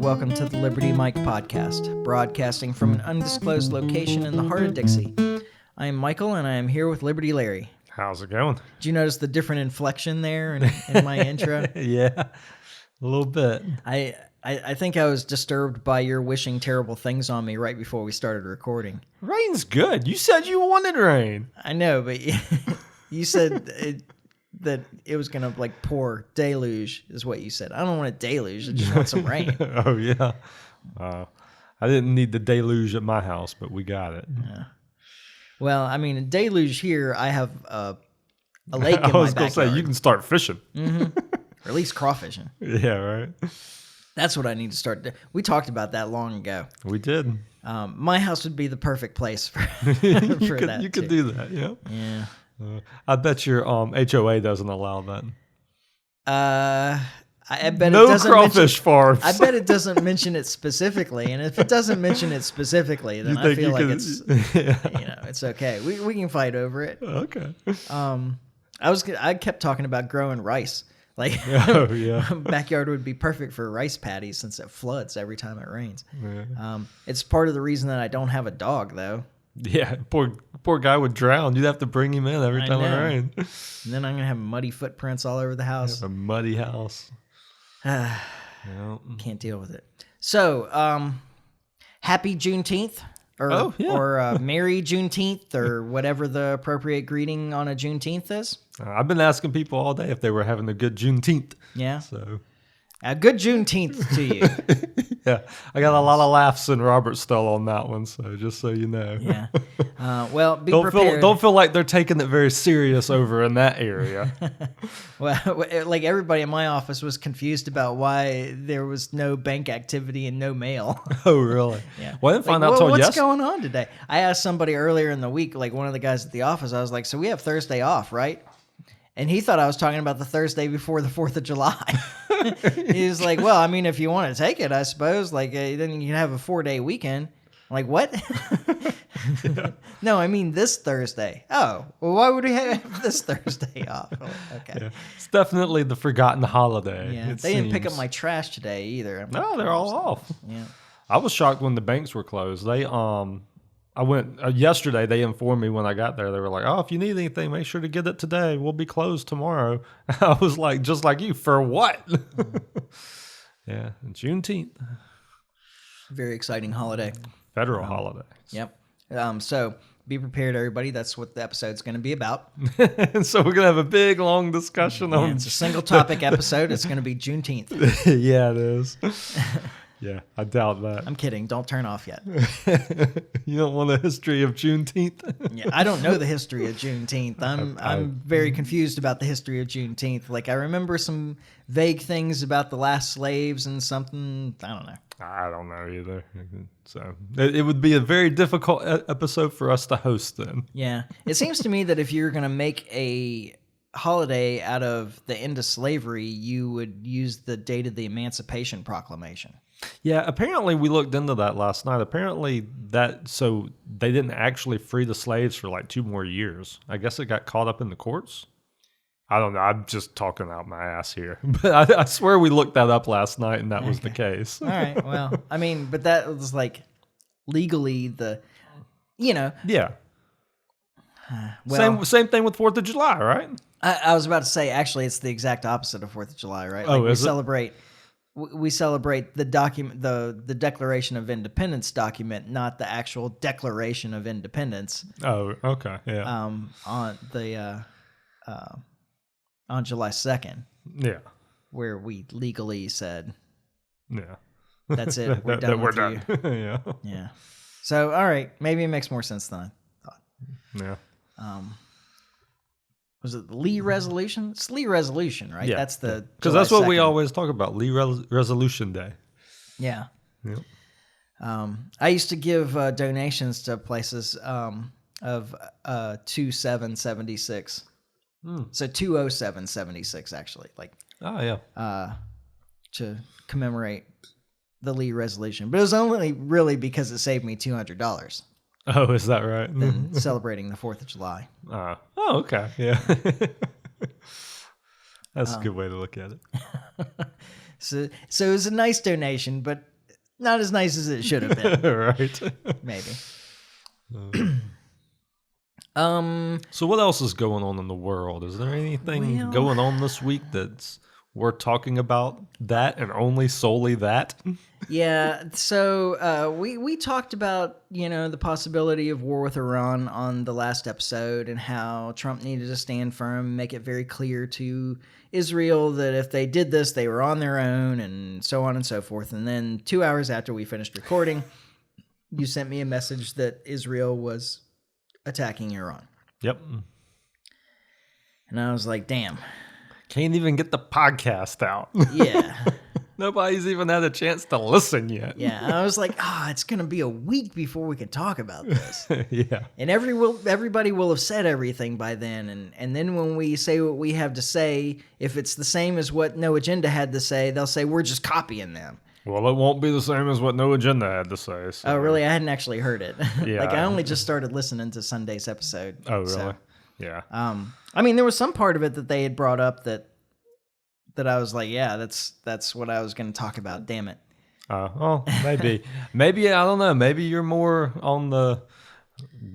welcome to the Liberty Mike podcast, broadcasting from an undisclosed location in the heart of Dixie. I am Michael, and I am here with Liberty Larry. How's it going? Did you notice the different inflection there in my intro? Yeah, a little bit. I think I was disturbed by your wishing terrible things on me right before we started recording. Rain's good. You said you wanted rain. I know, but you said that it was going to pour deluge is what you said. I don't want a deluge. I just want some rain. Oh, yeah. I didn't need the deluge at my house, but we got it. Yeah. Well, I mean, a deluge here, I have a lake in my backyard. I was going to say, you can start fishing. Mm-hmm. Or at least crawfishing. Yeah, right. That's what I need to start doing. We talked about that long ago. We did. My house would be the perfect place for, that. You could do that, yeah. Yeah. I bet your HOA doesn't allow that. I bet no it doesn't crawfish farms. I bet it doesn't mention it specifically, and if it doesn't mention it specifically, then I feel like it's it's okay. We can fight over it. Okay. I kept talking about growing rice. Oh, yeah. Backyard would be perfect for rice paddies since it floods every time it rains. Yeah. It's part of the reason that I don't have a dog, though. Yeah, poor guy would drown. You'd have to bring him in every time it rained. And then I'm gonna have muddy footprints all over the house. A muddy house. Can't deal with it. So, happy Juneteenth, or Merry Juneteenth, or whatever the appropriate greeting on a Juneteenth is. I've been asking people all day if they were having a good Juneteenth. Yeah. So, a good Juneteenth to you. Yeah, I got a lot of laughs in Robertsville on that one. So just so you know. Yeah. Well, be prepared. Don't feel like they're taking it very serious over in that area. Well, like everybody in my office was confused about why there was no bank activity and no mail. Oh, really? Yeah. Well, I didn't find out till what's going on today? I asked somebody earlier in the week, like one of the guys at the office, I was like, so we have Thursday off, right? And he thought I was talking about the Thursday before the 4th of July. He was like, well, I mean, if you want to take it, I suppose, then you can have a 4-day weekend. I'm like, what? Yeah. No, I mean this Thursday. Oh, well, why would we have this Thursday off? Okay. Yeah. It's definitely the forgotten holiday. Yeah, they didn't pick up my trash today either. No, they're all off. Yeah. I was shocked when the banks were closed. I went yesterday. They informed me when I got there. They were like, "Oh, if you need anything, make sure to get it today. We'll be closed tomorrow." I was like, "Just like you, for what?" Yeah, Juneteenth. Very exciting holiday. Federal holiday. Yep. So be prepared, everybody. That's what the episode's going to be about. And so we're gonna have a big, long discussion on. It's a single topic episode. It's going to be Juneteenth. Yeah, it is. Yeah, I doubt that. I'm kidding. Don't turn off yet. You don't want a history of Juneteenth? Yeah, I don't know the history of Juneteenth. I'm very confused about the history of Juneteenth. Like, I remember some vague things about the last slaves and something. I don't know. I don't know either. So it would be a very difficult episode for us to host then. Yeah. It seems to me that if you're going to make a holiday out of the end of slavery, you would use the date of the Emancipation Proclamation. Yeah, apparently we looked into that last night. Apparently so they didn't actually free the slaves for like 2 more years. I guess it got caught up in the courts. I don't know. I'm just talking out my ass here. But I swear we looked that up last night and that was the case. All right. Well, I mean, but that was like legally Yeah. Well, same thing with 4th of July, right? I was about to say, actually, it's the exact opposite of 4th of July, right? Oh, we is celebrate. We celebrate the document, the Declaration of Independence document, not the actual Declaration of Independence. Oh, okay, yeah. On July 2nd. Yeah. Where we legally said, yeah, that's it. We're done with done. you. Yeah. Yeah. So, all right, maybe it makes more sense than I thought. Yeah. Was it the Lee Resolution? It's Lee Resolution, right? Yeah. That's the because that's what 2nd. we always talk about, Lee Resolution Day. Yeah. Yep. I used to give donations to places of 2776. So 20776 actually, to commemorate the Lee Resolution. But it was only really because it saved me $200. Oh, is that right? Than celebrating the 4th of July. Oh, okay. Yeah. That's a good way to look at it. So it was a nice donation, but Not as nice as it should have been. Right. Maybe. So what else is going on in the world? Is there anything Well- going on this week that's worth talking about? That and only solely that? Yeah, so we talked about, the possibility of war with Iran on the last episode and how Trump needed to stand firm, make it very clear to Israel that if they did this, they were on their own and so on and so forth. And then 2 hours after we finished recording, you sent me a message that Israel was attacking Iran. Yep. And I was like, damn. Can't even get the podcast out. Yeah. Nobody's even had a chance to listen yet. Yeah. And I was like, it's going to be a week before we can talk about this. Yeah. And everybody will have said everything by then. And then when we say what we have to say, if it's the same as what No Agenda had to say, they'll say we're just copying them. Well, it won't be the same as what No Agenda had to say. So. Oh, really? I hadn't actually heard it. Yeah. Like, I only just started listening to Sunday's episode. Oh, really? So, Yeah. I mean, there was some part of it that they had brought up that I was like, yeah, that's what I was going to talk about. Damn it. Well, maybe. Maybe, I don't know. Maybe you're more on the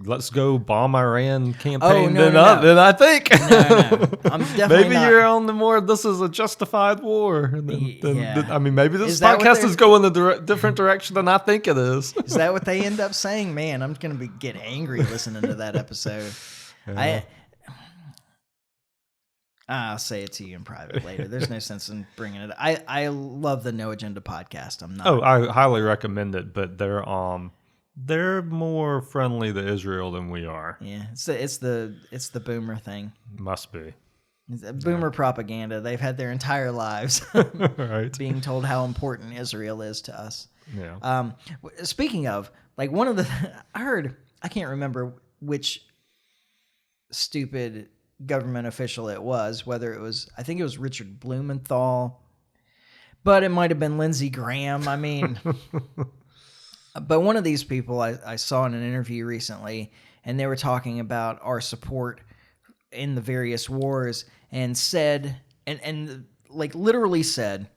let's go bomb Iran campaign than I think. No. I'm definitely Maybe not. you're on the more this is a justified war. Yeah. I mean, maybe this Is that what podcast they're- is going a different direction than I think it is. Is that what they end up saying? Man, I'm going to get angry listening to that episode. I'll say it to you in private later. There's no sense in bringing it. I love the No Agenda podcast. I'm not. Oh, I highly recommend it, but they're more friendly to Israel than we are. Yeah, it's the boomer thing. Must be. It's boomer propaganda. They've had their entire lives Right. being told how important Israel is to us. Yeah. Speaking of, like, one of the I can't remember which stupid government official it was, whether it was, I think it was Richard Blumenthal, but it might have been Lindsey Graham. I mean, but one of these people I saw in an interview recently, and they were talking about our support in the various wars, and said, and like literally said,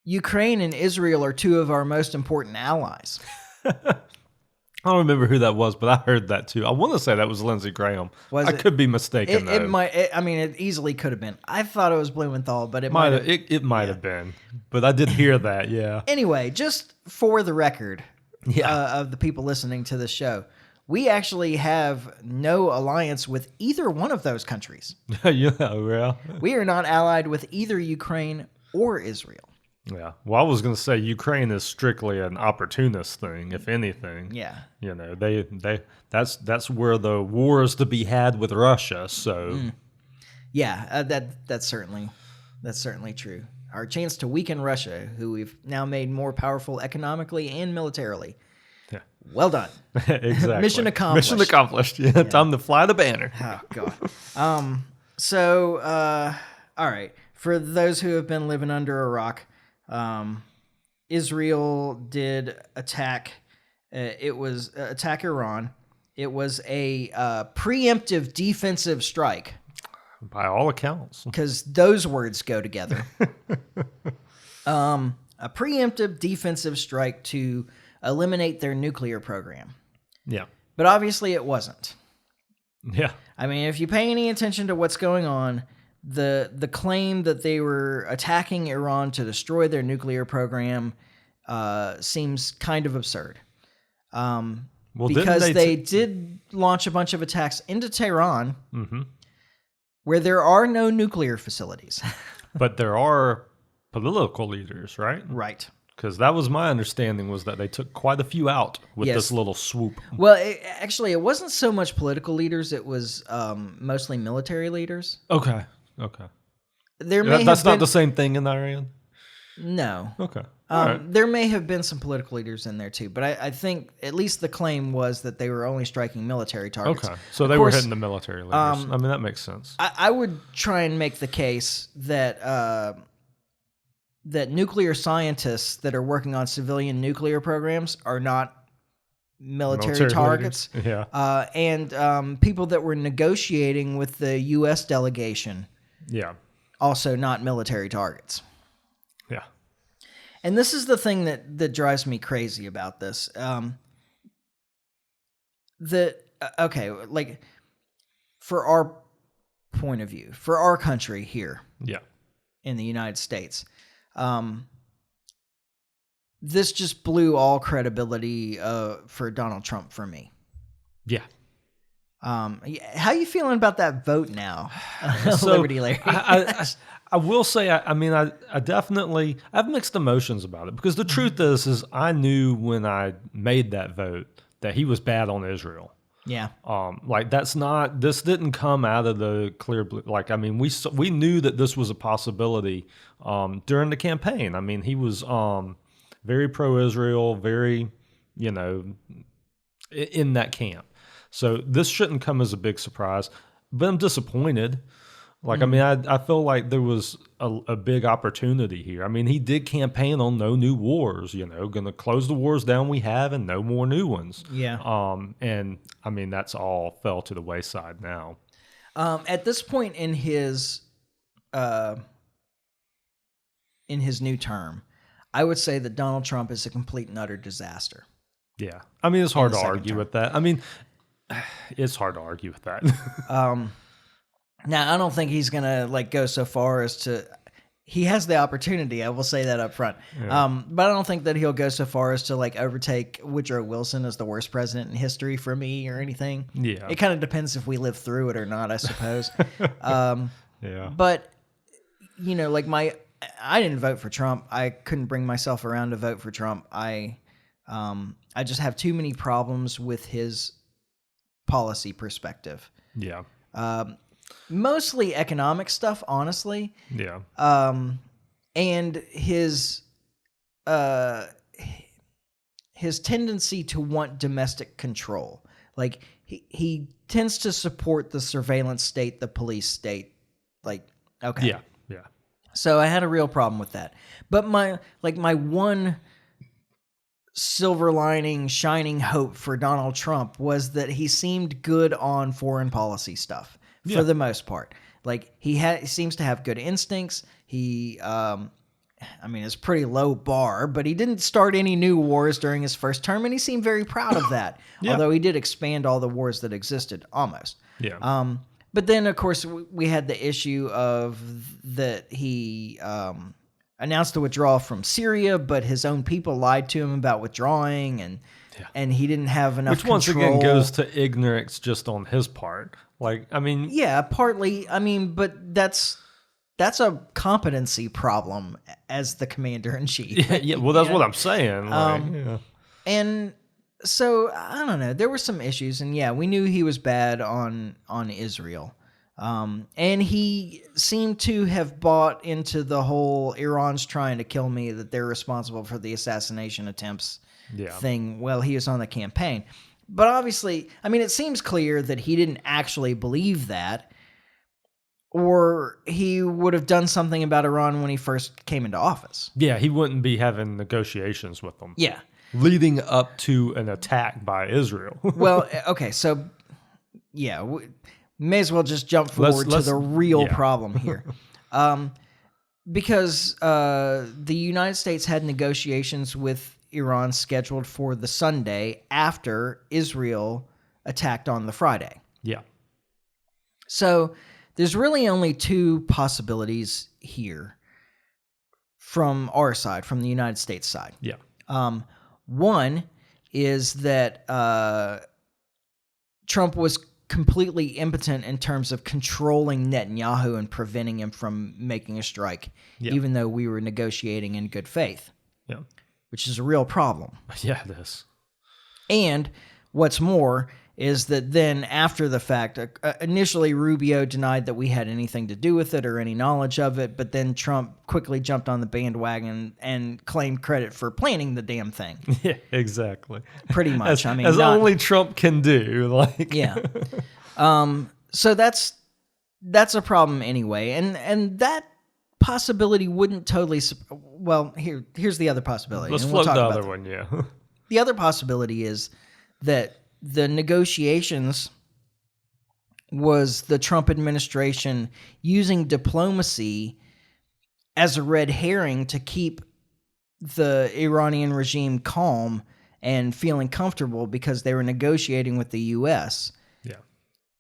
Ukraine and Israel are two of our most important allies. I don't remember who that was, but I heard that too. I want to say that was Lindsey Graham. Was I it? could be mistaken. It might. I mean, it easily could have been. I thought it was Blumenthal, but it might have. It might have been, but I did hear that. Yeah. Anyway, just for the record, Yeah. of the people listening to this show, we actually have no alliance with either one of those countries. Yeah. Well. We are not allied with either Ukraine or Israel. Yeah. Well, I was going to say Ukraine is strictly an opportunist thing, if anything. Yeah. You know, that's where the war is to be had with Russia. So. Yeah, that's certainly true. Our chance to weaken Russia, who we've now made more powerful economically and militarily. Yeah. Well done. Exactly. Mission accomplished. Mission accomplished. Yeah. Time to fly the banner. Oh God. So all right. For those who have been living under a rock, Israel did attack. It was attack Iran. It was a preemptive defensive strike, By all accounts. because those words go together. A preemptive defensive strike to eliminate their nuclear program. Yeah. But obviously it wasn't. Yeah. I mean, if you pay any attention to what's going on, the claim that they were attacking Iran to destroy their nuclear program seems kind of absurd. Well, Because didn't they did launch a bunch of attacks into Tehran, Mhm. where there are no nuclear facilities. But there are political leaders, right? Right. Because that was my understanding, was that they took quite a few out with Yes. this little swoop. Well, actually, it wasn't so much political leaders; it was mostly military leaders. Okay. Okay. There may That's have not been the same thing in Iran? no. Okay. All right. There may have been some political leaders in there too, but I think at least the claim was that they were only striking military targets. Okay. So Of they course, were hitting the military leaders. I mean, that makes sense. I would try and make the case that that nuclear scientists that are working on civilian nuclear programs are not military targets. leaders. Yeah. And people that were negotiating with the U.S. delegation, Yeah. also not military targets. Yeah. And this is the thing that drives me crazy about this. Okay, like for our point of view, for our country here Yeah. in the United States, this just blew all credibility for Donald Trump for me. Yeah. How you feeling about that vote now, So, Liberty Larry? I will say, I definitely, I have mixed emotions about it because the truth is I knew when I made that vote that he was bad on Israel. Yeah. Like this didn't come out of the clear blue. Like, I mean, we knew that this was a possibility, during the campaign. I mean, he was, very pro-Israel, very, in that camp. So this shouldn't come as a big surprise, but I'm disappointed. Like, I mean, I feel like there was a big opportunity here. I mean, he did campaign on no new wars, going to close the wars down we have and no more new ones. Yeah. And I mean, that's all fell to the wayside now. At this point in his new term, I would say that Donald Trump is a complete and utter disaster. Yeah. I mean, it's hard the to second argue term. with that. I mean, it's hard to argue with that. Now, I don't think he's gonna go so far as to. He has the opportunity. I will say that up front. But I don't think that he'll go so far as to overtake Woodrow Wilson as the worst president in history for me or anything. Yeah. It kind of depends if we live through it or not, I suppose. Yeah. But I didn't vote for Trump. I couldn't bring myself around to vote for Trump. I just have too many problems with his policy perspective. Yeah. Mostly economic stuff, honestly. Yeah. And his tendency to want domestic control. Like he tends to support the surveillance state, the police state. Okay. Yeah. Yeah. So I had a real problem with that. But my one silver lining, shining hope for Donald Trump was that he seemed good on foreign policy stuff for the most part. Like he seems to have good instincts. He, it's pretty low bar, but he didn't start any new wars during his first term, and he seemed very proud of that. Yeah. Although he did expand all the wars that existed almost. Yeah. But then, of course, we had the issue of that he announced the withdrawal from Syria, but his own people lied to him about withdrawing, and he didn't have enough Which once control. again goes to ignorance just on his part. Yeah, partly. But that's a competency problem as the commander in chief. Yeah. Well, that's what I'm saying. And so I don't know. There were some issues, and we knew he was bad on Israel. And he seemed to have bought into the whole Iran's trying to kill me, that they're responsible for the assassination attempts thing while he was on the campaign. But obviously, it seems clear that he didn't actually believe that, or he would have done something about Iran when he first came into office. Yeah, he wouldn't be having negotiations with them. Yeah. Leading up to an attack by Israel. Well, okay, so we may as well just jump forward to the real problem here. Because the United States had negotiations with Iran scheduled for the Sunday after Israel attacked on the Friday. Yeah. So there's really only two possibilities here from our side, from the United States side. Yeah. One is that Trump was completely impotent in terms of controlling Netanyahu and preventing him from making a strike, even though we were negotiating in good faith. Yeah. Which is a real problem. Yeah, it is. And what's more is that then after the fact, initially Rubio denied that we had anything to do with it or any knowledge of it, but then Trump quickly jumped on the bandwagon and claimed credit for planning the damn thing. Yeah, exactly. Pretty much. As only Trump can do. Yeah. So that's a problem anyway, and that possibility wouldn't totally. Well, here's the other possibility. Let's and we'll float talk the about other one. Yeah. The other possibility is that the negotiations was the Trump administration using diplomacy as a red herring to keep the Iranian regime calm and feeling comfortable because they were negotiating with the U.S. Yeah.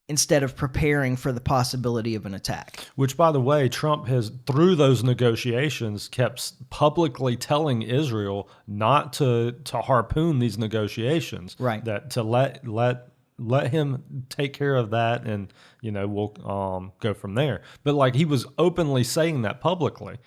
instead of preparing for the possibility of an attack. Which, by the way, Trump has, through those negotiations, kept publicly telling Israel not to harpoon these negotiations. Right. That to let him take care of that, and we'll go from there. But like, he was openly saying that publicly,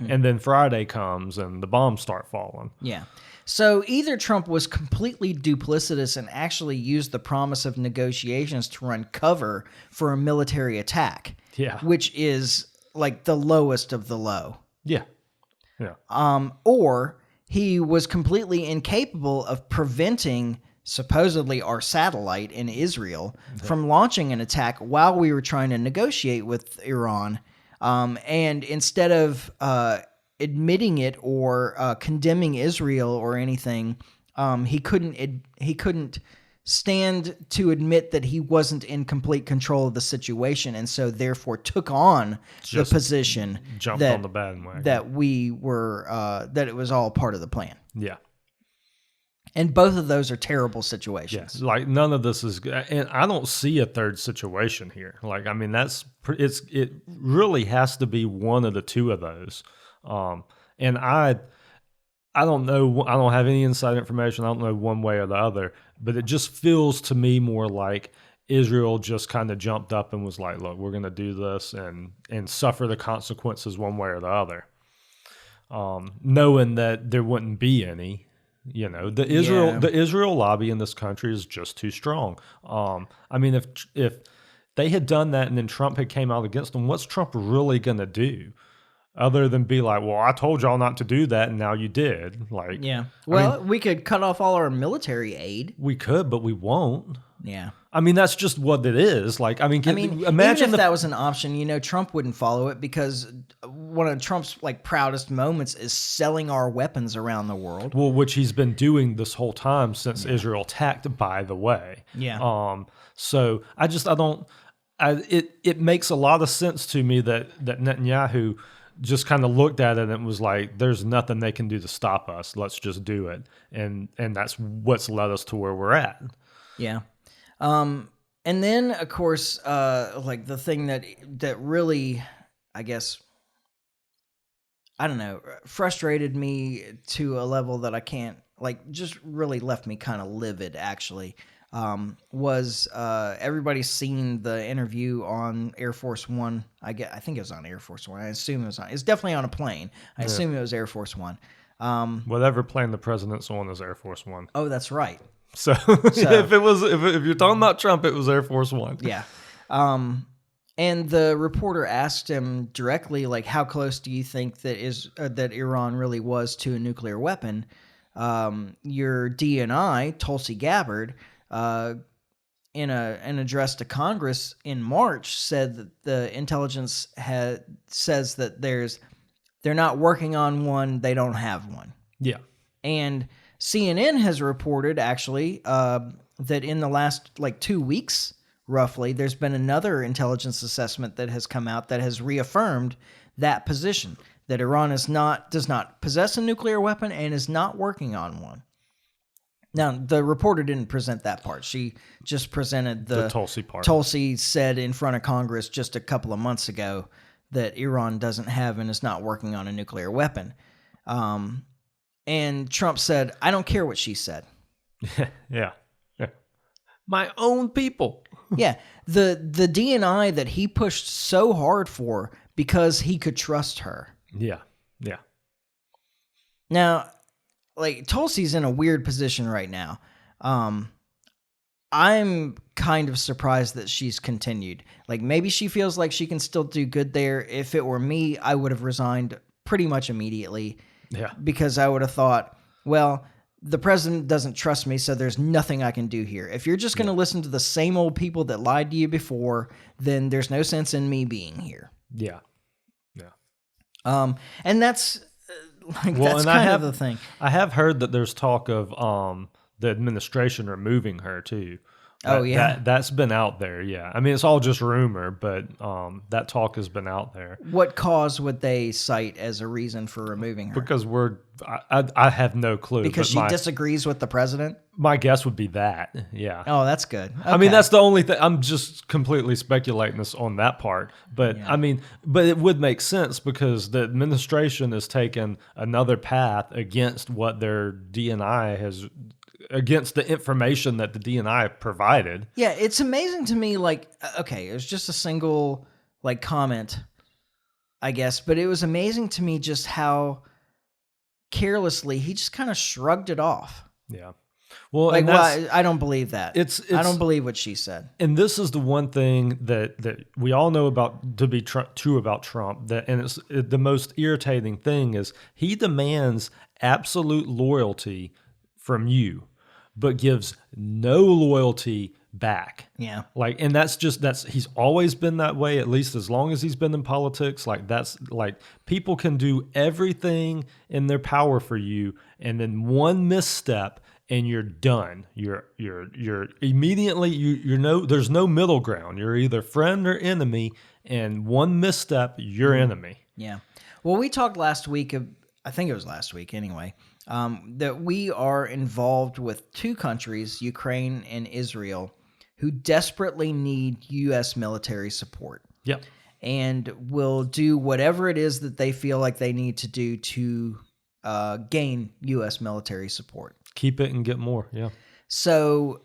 and then Friday comes and the bombs start falling. Yeah. So either Trump was completely duplicitous and actually used the promise of negotiations to run cover for a military attack. Yeah. Which is like the lowest of the low. Yeah. Yeah. Or he was completely incapable of preventing supposedly our satellite in Israel from launching an attack while we were trying to negotiate with Iran. And instead of admitting it or condemning Israel or anything, he couldn't stand to admit that he wasn't in complete control of the situation, and so therefore took on the position Jumped on the bandwagon that we were that it was all part of the plan. Yeah. And both of those are terrible situations. Yes, like none of this is, and I don't see a third situation here. Like, I mean, it really has to be one of the two of those. And I don't know, I don't have any inside information. I don't know one way or the other, but it just feels to me more like Israel just kind of jumped up and was like, look, we're going to do this and suffer the consequences one way or the other. Knowing that there wouldn't be any. The Israel lobby in this country is just too strong. I mean, if they had done that and then Trump had came out against them, what's Trump really going to do? Other than be like, well, I told y'all not to do that, and now you did. Like, yeah. Well, we could cut off all our military aid. We could, but we won't. Yeah. I mean, that's just what it is. Like, imagine even if that was an option, Trump wouldn't follow it because one of Trump's proudest moments is selling our weapons around the world. Well, which he's been doing this whole time since Israel attacked, by the way. Yeah. So it makes a lot of sense to me that Netanyahu just kind of looked at it and was like, there's nothing they can do to stop us. Let's just do it. And that's what's led us to where we're at. Yeah. And then, of course, the thing that really, I guess, I don't know, frustrated me to a level that I can't, just really left me kind of livid, actually, was everybody's seen the interview on Air Force One. I think it was on Air Force One. I assume it's definitely on a plane. I assume it was Air Force One. Whatever plane the president's on is Air Force One. Oh, that's right. So if you're talking about Trump, it was Air Force One. Yeah. And the reporter asked him directly, how close do you think that Iran really was to a nuclear weapon? Your DNI, Tulsi Gabbard, in an address to Congress in March, said that the intelligence says that they're not working on one, they don't have one. Yeah. And CNN has reported, actually, that in the last 2 weeks, roughly, there's been another intelligence assessment that has come out that has reaffirmed that position, that Iran does not possess a nuclear weapon and is not working on one. Now, the reporter didn't present that part. She just presented the Tulsi part. Tulsi said in front of Congress just a couple of months ago that Iran doesn't have and is not working on a nuclear weapon. And Trump said, I don't care what she said. Yeah. My own people. Yeah. The DNI that he pushed so hard for because he could trust her. Yeah. Yeah. Now, Tulsi's in a weird position right now. I'm kind of surprised that she's continued. Maybe she feels like she can still do good there. If it were me, I would have resigned pretty much immediately. Yeah. Because I would have thought, well, the president doesn't trust me, so there's nothing I can do here. If you're just going to listen to the same old people that lied to you before, then there's no sense in me being here. Yeah. Yeah. And that's that's kind of the thing. I have heard that there's talk of the administration removing her too. Oh, yeah. That's been out there. Yeah. I mean, it's all just rumor, but that talk has been out there. What cause would they cite as a reason for removing her? Because I have no clue. Because but she disagrees with the president? my guess would be that. Yeah. Oh, that's good. I mean, Okay. that's the only thing. I'm just completely speculating this on that part. But I mean, but it would make sense because the administration has taken another path against what their DNI has, against the information that the DNI provided. Yeah, it's amazing to me, like, okay, it was just a single, like, comment, I guess, but it was amazing to me just how carelessly he just kind of shrugged it off. Yeah. Well, Like, and that's, well, I don't believe that. I don't believe what she said. and this is the one thing that we all know about to be true about Trump. And it's the most irritating thing is he demands absolute loyalty from you, but gives no loyalty back. Yeah. Like, and that's he's always been that way, at least as long as he's been in politics. Like, that's like people can do everything in their power for you, and then one misstep and you're done. You're immediately, there's no middle ground. You're either friend or enemy, and one misstep, you're enemy. Yeah. Well, we talked last week, I think it was last week anyway, that we are involved with two countries, Ukraine and Israel, who desperately need U.S. military support. Yep. And will do whatever it is that they feel like they need to do to gain U.S. military support. Keep it and get more. Yeah. So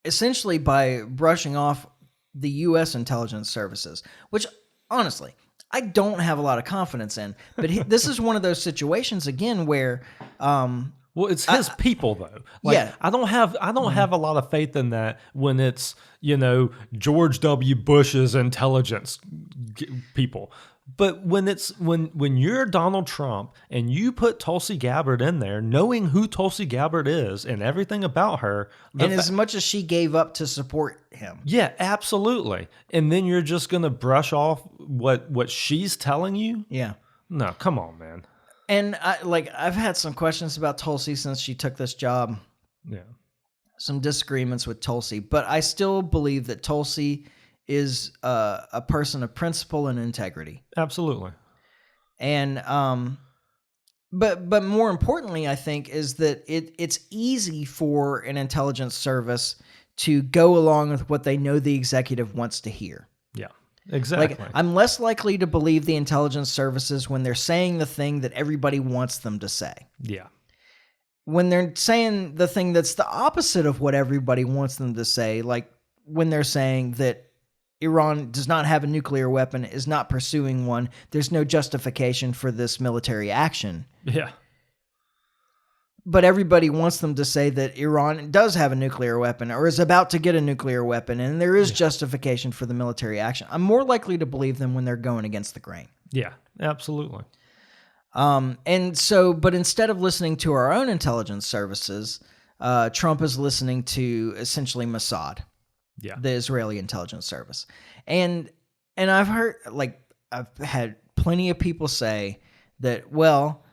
essentially by brushing off the U.S. intelligence services, which honestly, I don't have a lot of confidence in, but this is one of those situations again where, well, it's his people though. Like, yeah. I don't have a lot of faith in that when it's, George W. Bush's intelligence people. But when you're Donald Trump and you put Tulsi Gabbard in there, knowing who Tulsi Gabbard is and everything about her, and as much as she gave up to support him. Yeah, absolutely. And then you're just going to brush off what she's telling you? Yeah. No, come on, man. And I've had some questions about Tulsi since she took this job. Yeah. Some disagreements with Tulsi, but I still believe that Tulsi is a person of principle and integrity. Absolutely. And but more importantly, I think, is that it's easy for an intelligence service to go along with what they know the executive wants to hear. Yeah, exactly. Like, I'm less likely to believe the intelligence services when they're saying the thing that everybody wants them to say. Yeah. When they're saying the thing that's the opposite of what everybody wants them to say, like when they're saying that Iran does not have a nuclear weapon, is not pursuing one, there's no justification for this military action. Yeah. But everybody wants them to say that Iran does have a nuclear weapon or is about to get a nuclear weapon, and there is justification for the military action. I'm more likely to believe them when they're going against the grain. Yeah, absolutely. And so, but instead of listening to our own intelligence services, Trump is listening to essentially Mossad. Yeah. The Israeli intelligence service. And I've heard, I've had plenty of people say that, well,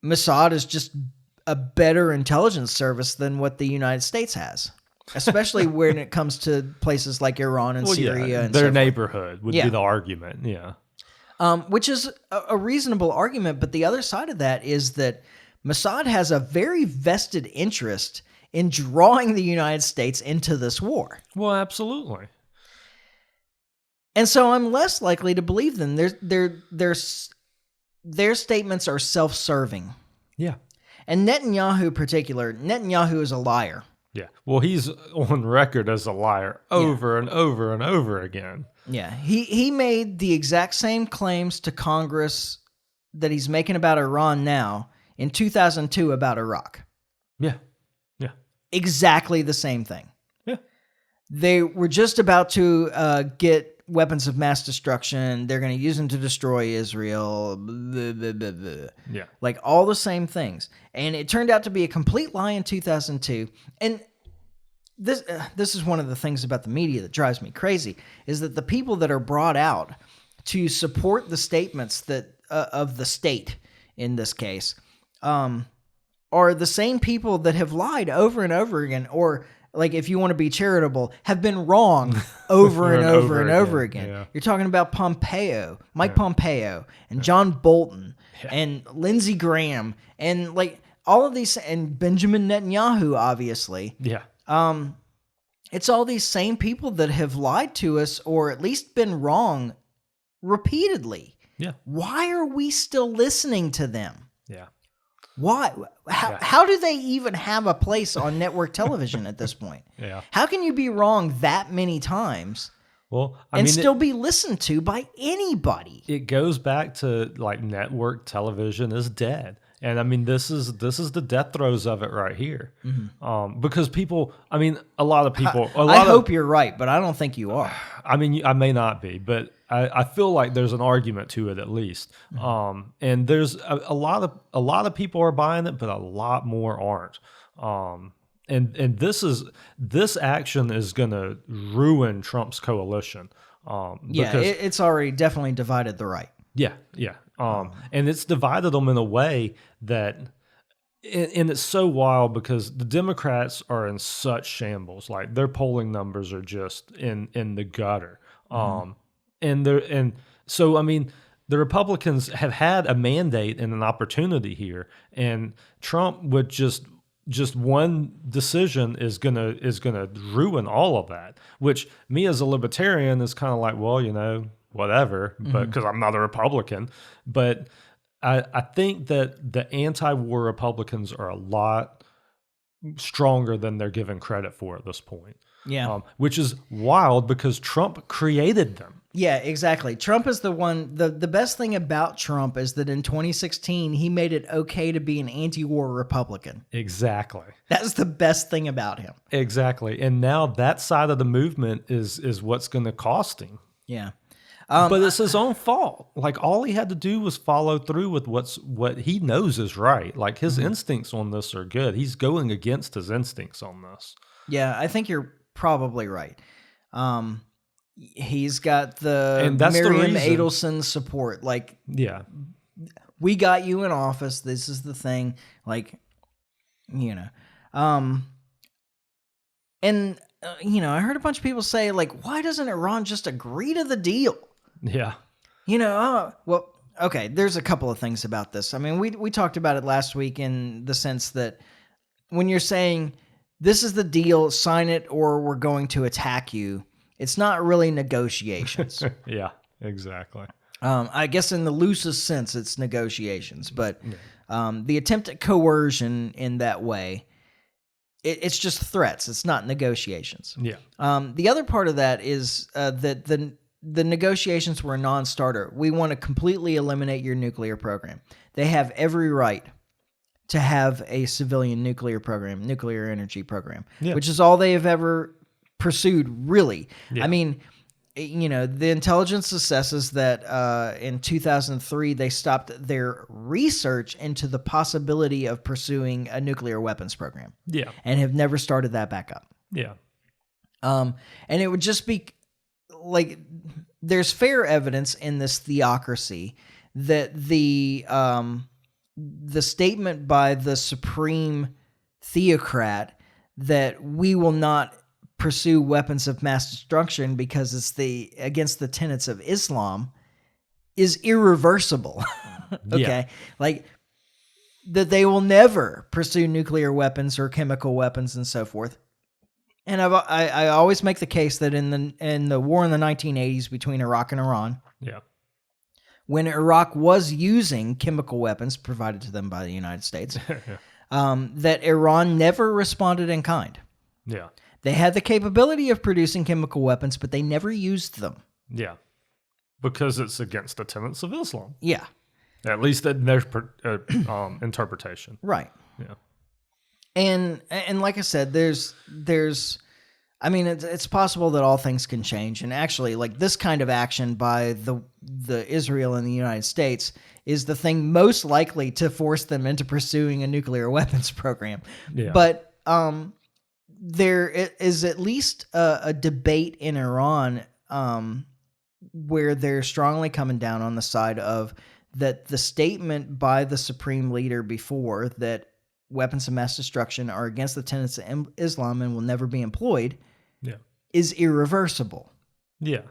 Mossad is just a better intelligence service than what the United States has, especially when it comes to places like Iran and Syria. And their so neighborhood would be the argument. Yeah. Which is a reasonable argument. But the other side of that is that Mossad has a very vested interest in drawing the United States into this war. Well, absolutely. And so I'm less likely to believe them. Their statements are self-serving. Yeah. And Netanyahu is a liar. Yeah. Well, he's on record as a liar over and over and over again. Yeah. He made the exact same claims to Congress that he's making about Iran now in 2002 about Iraq. Yeah. Exactly the same thing. Yeah. They were just about to get weapons of mass destruction. They're going to use them to destroy Israel. Blah, blah, blah, blah. Yeah. Like all the same things. And it turned out to be a complete lie in 2002. And this is one of the things about the media that drives me crazy, is that the people that are brought out to support the statements that of the state in this case, are the same people that have lied over and over again, or like if you want to be charitable, have been wrong over and over and over again. Yeah. You're talking about Pompeo, Mike Pompeo, and John Bolton, and Lindsey Graham, and like all of these, and Benjamin Netanyahu, obviously. Yeah. It's all these same people that have lied to us or at least been wrong repeatedly. Yeah. Why are we still listening to them? Yeah. Why? How do they even have a place on network television at this point? Yeah. How can you be wrong that many times Well, and still be listened to by anybody? It goes back to like network television is dead. And I mean, this is the death throes of it right here. Because people, I mean, a lot of people, I hope you're right, but I don't think you are. I mean, I may not be, but I feel like there's an argument to it at least. And there's a lot of people are buying it, but a lot more aren't. And this action is going to ruin Trump's coalition. It's already definitely divided the right. Yeah. And it's divided them in a way that, and it's so wild because the Democrats are in such shambles. Like their polling numbers are just in the gutter. And so I mean, the Republicans have had a mandate and an opportunity here, and Trump would just one decision is gonna ruin all of that. Which me as a libertarian is kind of like, well, you know, whatever, but because I'm not a Republican, but I think that the anti-war Republicans are a lot stronger than they're given credit for at this point. Yeah. Which is wild because Trump created them. Yeah, exactly. Trump is the one. The best thing about Trump is that in 2016, he made it okay to be an anti-war Republican. Exactly. That's the best thing about him. Exactly. And now that side of the movement is what's going to cost him. Yeah. But it's his own fault. Like all he had to do was follow through with what he knows is right. Like his instincts on this are good. He's going against his instincts on this. Yeah, I think you're probably right. He's got the And that's the Miriam reason. Adelson support. Like, Yeah. we got you in office. This is the thing. Like, you know. And, you know, I heard a bunch of people say, like, why doesn't Iran just agree to the deal? Yeah. You know, well, okay, there's a couple of things about this. I mean, we talked about it last week in the sense that when you're saying this is the deal, sign it or we're going to attack you, it's not really negotiations. Yeah, exactly. I guess in the loosest sense, it's negotiations, but the attempt at coercion in that way, it's just threats. It's not negotiations. Yeah. The other part of that is that the negotiations were a non-starter. We want to completely eliminate your nuclear program. They have every right to have a civilian nuclear program, nuclear energy program, which is all they have ever pursued, really. Yeah. I mean, you know, the intelligence assesses that in 2003, they stopped their research into the possibility of pursuing a nuclear weapons program. Yeah. And have never started that back up. Yeah. And it would just be like, there's fair evidence in this theocracy that the statement by the supreme theocrat that we will not pursue weapons of mass destruction because it's against the tenets of Islam is irreversible. Okay. Yeah. Like that they will never pursue nuclear weapons or chemical weapons and so forth. And I always make the case that in the war in the 1980s between Iraq and Iran, Yeah. when Iraq was using chemical weapons provided to them by the United States, that Iran never responded in kind. Yeah. They had the capability of producing chemical weapons, but they never used them. Yeah. Because it's against the tenets of Islam. Yeah. At least in their interpretation. Right. Yeah. And like I said, there's I mean, it's possible that all things can change. And actually, like this kind of action by the Israel and the United States is the thing most likely to force them into pursuing a nuclear weapons program. Yeah. But there is at least a debate in Iran where they're strongly coming down on the side of that the statement by the supreme leader before that weapons of mass destruction are against the tenets of Islam and will never be employed Yeah. is irreversible. Yeah.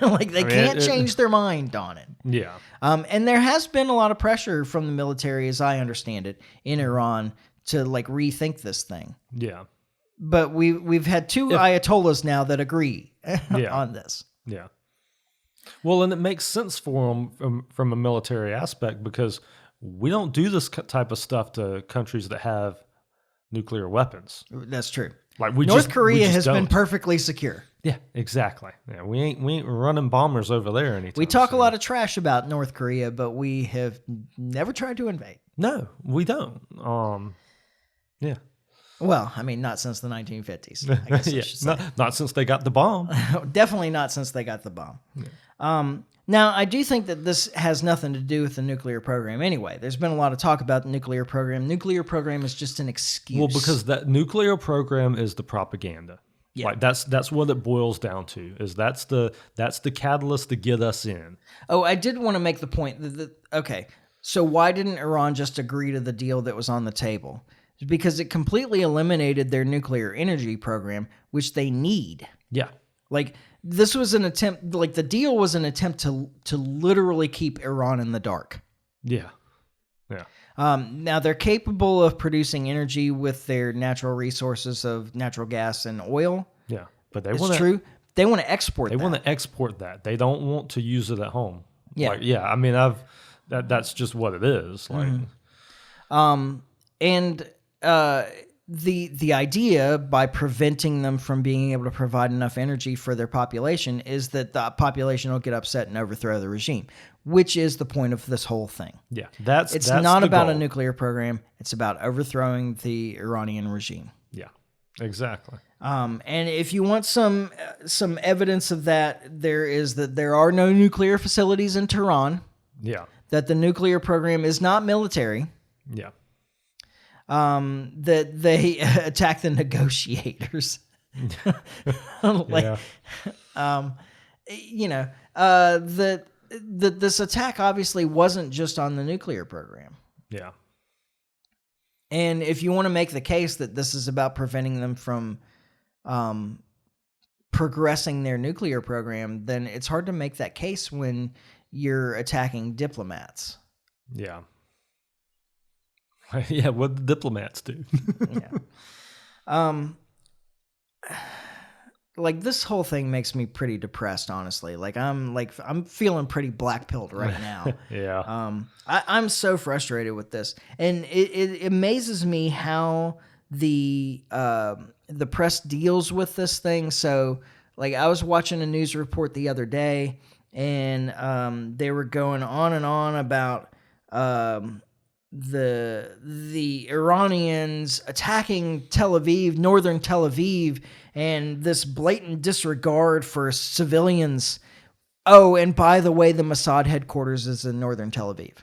Like they can't change their mind on it. Yeah. And there has been a lot of pressure from the military, as I understand it, in Iran to like rethink this thing. Yeah. But we've had two Ayatollahs now that agree on this. Yeah. Well, and it makes sense for them from a military aspect because we don't do this type of stuff to countries that have nuclear weapons. That's true. Like North Korea has don't. been perfectly secure. Yeah, exactly. Yeah, we ain't running bombers over there anytime. We talk a lot of trash about North Korea, but we have never tried to invade. No, we don't. Yeah. Well, I mean, not since the 1950s. I guess I should say. Not since they got the bomb. Definitely not since they got the bomb. Yeah. Now, I do think that this has nothing to do with the nuclear program anyway. There's been a lot of talk about the nuclear program. Nuclear program is just an excuse. Well, because that nuclear program is the propaganda. Yeah. Like that's what it boils down to. Is that's the catalyst to get us in. Oh, I did want to make the point that okay, so why didn't Iran just agree to the deal that was on the table? It's because it completely eliminated their nuclear energy program, which they need. Yeah. Like this was an attempt, like the deal was an attempt to literally keep Iran in the dark. Yeah. Yeah. Now they're capable of producing energy with their natural resources of natural gas and oil. Yeah, but It's true. They want to export. They want to export that. They don't want to use it at home. Yeah. Like, yeah. I mean, that's just what it is. Like, and the idea by preventing them from being able to provide enough energy for their population is that the population will get upset and overthrow the regime, which is the point of this whole thing. yeah, It's that's not the about a goal. nuclear program. It's about overthrowing the Iranian regime. Yeah, exactly. And if you want some evidence of that, there are no nuclear facilities in Tehran. Yeah, That the nuclear program is not military. yeah, That they attack the negotiators. Like, yeah, that this attack obviously wasn't just on the nuclear program. yeah, And if you want to make the case that this is about preventing them from progressing their nuclear program, then it's hard to make that case when you're attacking diplomats. yeah. Yeah, what the diplomats do. Yeah. Like this whole thing makes me pretty depressed, honestly. I'm feeling pretty black-pilled right now. Yeah. I'm so frustrated with this, and it amazes me how the press deals with this thing. So, like, I was watching a news report the other day, and they were going on and on about the Iranians attacking Tel Aviv, northern Tel Aviv, and this blatant disregard for civilians. Oh, and by the way, the Mossad headquarters is in northern Tel Aviv.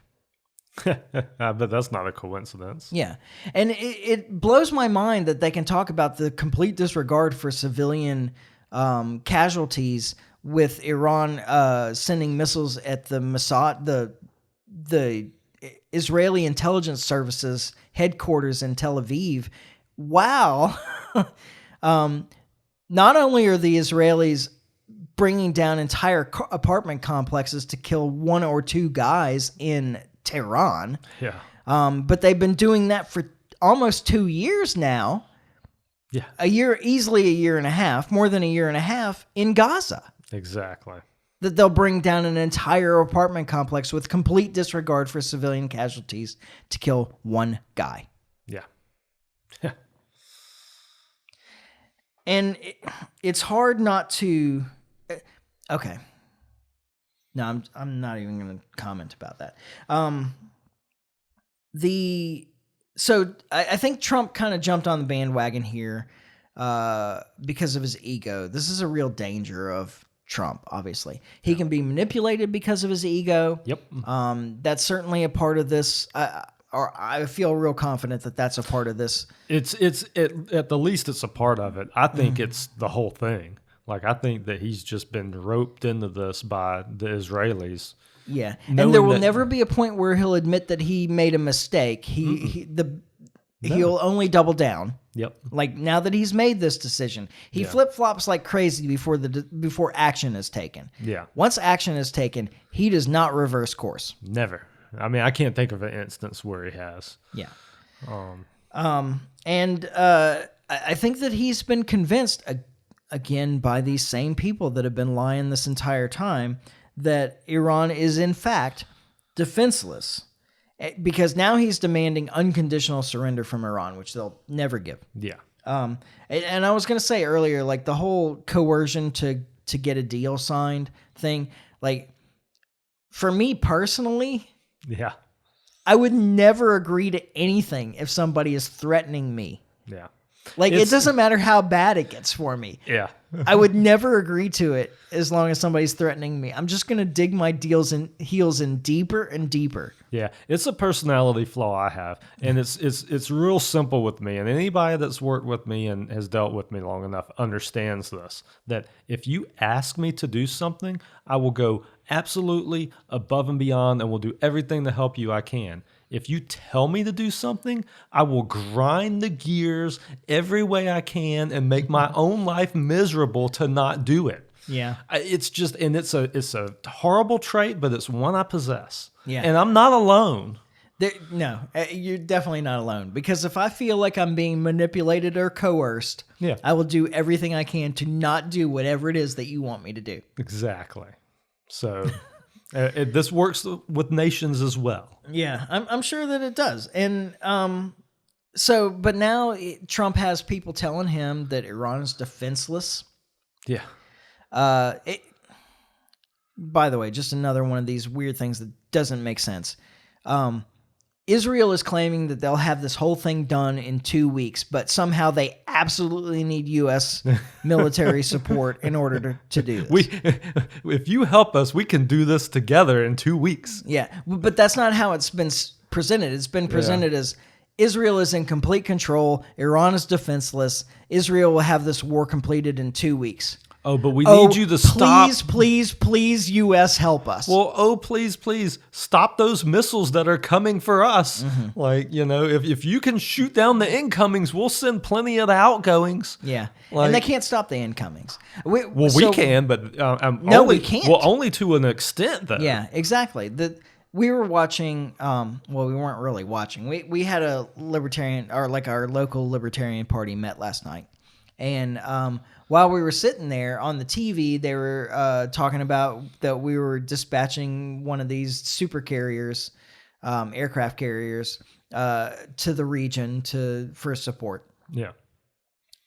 I bet that's not a coincidence. Yeah. And it blows my mind that they can talk about the complete disregard for civilian casualties with Iran sending missiles at the Mossad, the Israeli intelligence services headquarters in Tel Aviv. Wow. Not only are the Israelis bringing down entire apartment complexes to kill one or two guys in Tehran, Yeah. but they've been doing that for almost 2 years now. Yeah. Easily a year and a half, more than a year and a half in Gaza. Exactly. That they'll bring down an entire apartment complex with complete disregard for civilian casualties to kill one guy. Yeah. And it's hard not to. Okay. No, I'm not even going to comment about that. So I think Trump kind of jumped on the bandwagon here because of his ego. This is a real danger of Trump, obviously. He can be manipulated because of his ego. Yep. That's certainly a part of this. Or I feel real confident that that's a part of this. It's at the least it's a part of it. I think it's the whole thing. Like I think that he's just been roped into this by the Israelis. Yeah, Knowing and there will that- never be a point where he'll admit that he made a mistake. He'll only double down. Yep. Like now that he's made this decision, he flip flops like crazy before action is taken. Yeah. Once action is taken, he does not reverse course. Never. I mean, I can't think of an instance where he has. Yeah. I think that he's been convinced again by these same people that have been lying this entire time that Iran is in fact defenseless, because now he's demanding unconditional surrender from Iran, which they'll never give. Yeah. And I was going to say earlier, like the whole coercion to get a deal signed thing, like for me personally, Yeah. I would never agree to anything if somebody is threatening me. Yeah. Like, It's- it doesn't matter how bad it gets for me. Yeah. I would never agree to it as long as somebody's threatening me. I'm just going to dig my heels in deeper and deeper. Yeah, it's a personality flaw I have, and it's real simple with me. And anybody that's worked with me and has dealt with me long enough understands this. That if you ask me to do something, I will go absolutely above and beyond, and will do everything to help you I can. If you tell me to do something, I will grind the gears every way I can and make my own life miserable to not do it. Yeah. It's just, and it's a horrible trait, but it's one I possess. Yeah. And I'm not alone. No, you're definitely not alone. Because if I feel like I'm being manipulated or coerced, Yeah. I will do everything I can to not do whatever it is that you want me to do. Exactly. So this works with nations as well. Yeah, I'm sure that it does. And but now Trump has people telling him that Iran is defenseless. Yeah. By the way, just another one of these weird things that doesn't make sense. Israel is claiming that they'll have this whole thing done in 2 weeks, but somehow they absolutely need U.S. military support in order to do this. If you help us, we can do this together in 2 weeks. Yeah, but that's not how it's been presented. It's been presented as Israel is in complete control, Iran is defenseless, Israel will have this war completed in 2 weeks. Oh, but we need you to stop. Please, U.S. help us. Well, please, stop those missiles that are coming for us. Mm-hmm. Like, if you can shoot down the incomings, we'll send plenty of the outgoings. Yeah, Like- and they can't stop the incomings. We can, but No, we can't. Well, only to an extent, though. Yeah, exactly. We were watching. Well, we weren't really watching. We had a libertarian, or like our local libertarian party met last night, and while we were sitting there on the TV, they were talking about that we were dispatching one of these super carriers, aircraft carriers, to the region for support. Yeah.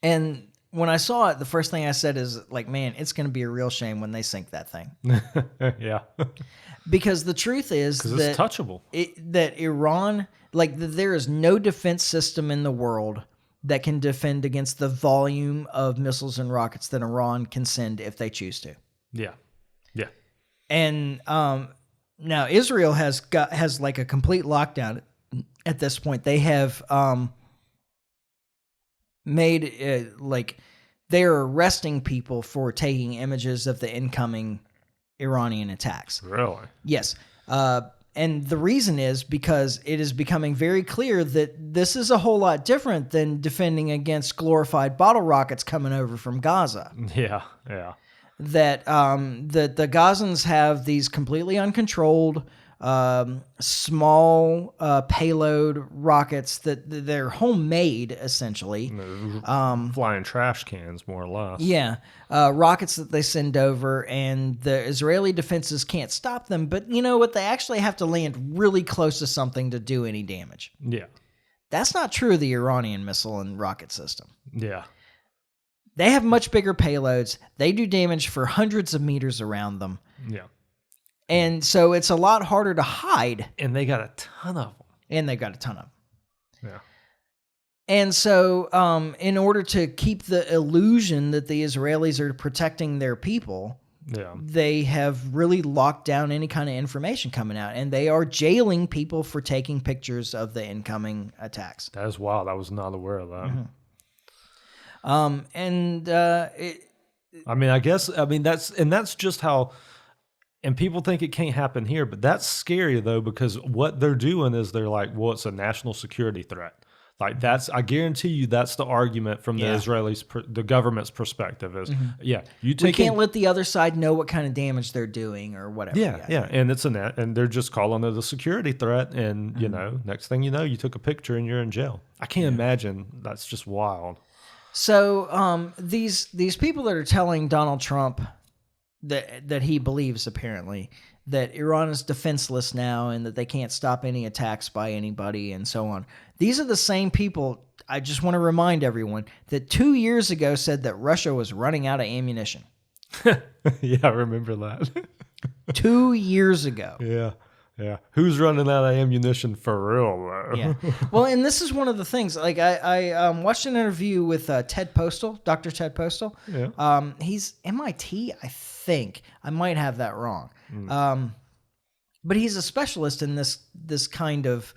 And when I saw it, the first thing I said is like, man, it's going to be a real shame when they sink that thing. Yeah. Because the truth is Because that it's touchable. that Iran, there is no defense system in the world that can defend against the volume of missiles and rockets that Iran can send if they choose to. Yeah. Yeah. And now Israel has like a complete lockdown at this point. They have made they are arresting people for taking images of the incoming Iranian attacks. Really? Yes. And the reason is because it is becoming very clear that this is a whole lot different than defending against glorified bottle rockets coming over from Gaza. Yeah. Yeah. That the Gazans have these completely uncontrolled, small payload rockets that they're homemade, essentially. Flying trash cans, more or less. Yeah, rockets that they send over, and the Israeli defenses can't stop them. But you know what? They actually have to land really close to something to do any damage. Yeah. That's not true of the Iranian missile and rocket system. Yeah. They have much bigger payloads. They do damage for hundreds of meters around them. Yeah. And so it's a lot harder to hide. And they got a ton of them. And they've got a ton of them. Yeah. And so in order to keep the illusion that the Israelis are protecting their people, Yeah. they have really locked down any kind of information coming out. And they are jailing people for taking pictures of the incoming attacks. That is wild. I was not aware of that. Mm-hmm. That's that's just how And people think it can't happen here, but that's scary though, because what they're doing is they're like, well, it's a national security threat. Like I guarantee you, that's the argument from the Israelis, the government's perspective is, we can't let the other side know what kind of damage they're doing or whatever. Yeah. And it's and they're just calling it a security threat. And, next thing you know, you took a picture and you're in jail. I can't imagine. That's just wild. So these people that are telling Donald Trump that he believes apparently that Iran is defenseless now and that they can't stop any attacks by anybody and so on. These are the same people, I just want to remind everyone, that 2 years ago said that Russia was running out of ammunition. Yeah, I remember that. 2 years ago. Yeah. Who's running out of ammunition for real, though? Yeah. Well, and this is one of the things. Like I watched an interview with Ted Postal, Dr. Ted Postal. Yeah. He's MIT, I think. I might have that wrong. But he's a specialist in this kind of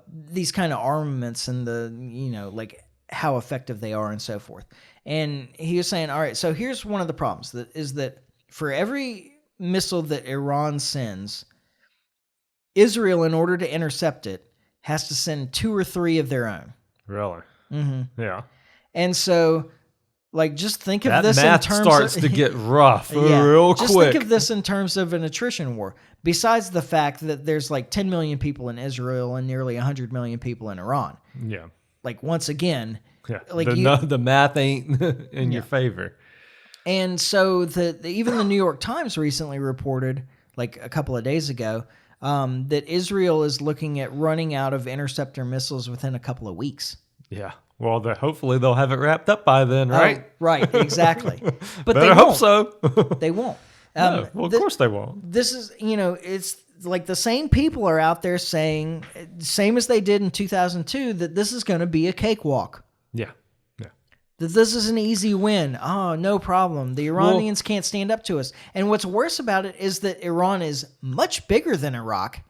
these kind of armaments and the like how effective they are and so forth. And he was saying, all right, so here's one of the problems that for every missile that Iran sends, Israel, in order to intercept it, has to send 2 or 3 of their own. Really? Mm-hmm. Yeah. And so, like, just think of that this math in terms starts of, to get rough real quick. Just think of this in terms of an attrition war. Besides the fact that there's like 10 million people in Israel and nearly 100 million people in Iran. Yeah. Like, once again, like the math ain't in your favor. And so even the New York Times recently reported, like a couple of days ago, that Israel is looking at running out of interceptor missiles within a couple of weeks. Yeah. Well, hopefully they'll have it wrapped up by then, right? Oh, right, exactly. But Better they hope won't. so. They won't. No, well, of course they won't. This is, it's like the same people are out there saying, same as they did in 2002, that this is going to be a cakewalk. Yeah. That this is an easy win. Oh, no problem. The Iranians can't stand up to us. And what's worse about it is that Iran is much bigger than Iraq,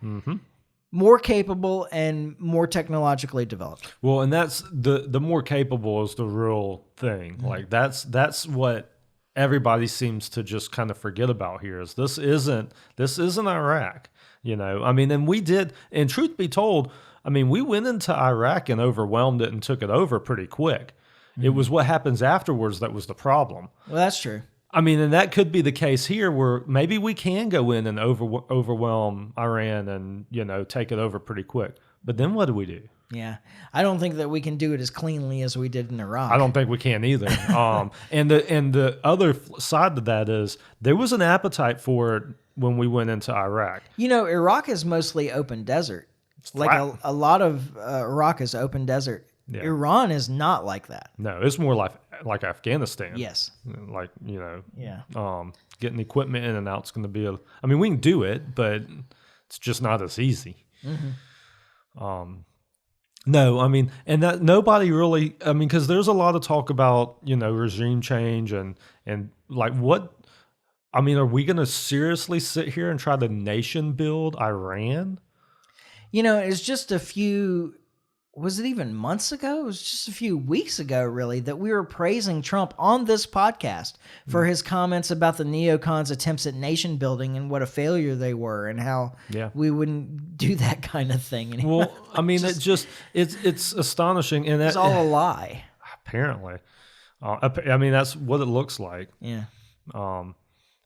more capable and more technologically developed. Well, and that's the more capable is the real thing. Like that's what everybody seems to just kind of forget about here is this isn't Iraq. I mean, and we did, and truth be told, I mean, we went into Iraq and overwhelmed it and took it over pretty quick. It was what happens afterwards that was the problem. Well, that's true. I mean, and that could be the case here where maybe we can go in and overwhelm Iran and, take it over pretty quick. But then what do we do? Yeah. I don't think that we can do it as cleanly as we did in Iraq. I don't think we can either. And the other side to that is there was an appetite for it when we went into Iraq. Iraq is mostly open desert. Like a lot of Iraq is open desert. Yeah. Iran is not like that. No, it's more like Afghanistan. Yes. Like, Yeah. Getting equipment in and out is going to be I mean, we can do it, but it's just not as easy. Mm-hmm. No, I mean, and that nobody really, I mean, because there's a lot of talk about, regime change and like what, I mean, are we going to seriously sit here and try to nation build Iran? It's just was it even months ago? It was just a few weeks ago, really, that we were praising Trump on this podcast for his comments about the neocons' attempts at nation building and what a failure they were and how we wouldn't do that kind of thing anymore. Well, I mean, it's astonishing. And it's all a lie. Apparently. I mean, that's what it looks like. Yeah.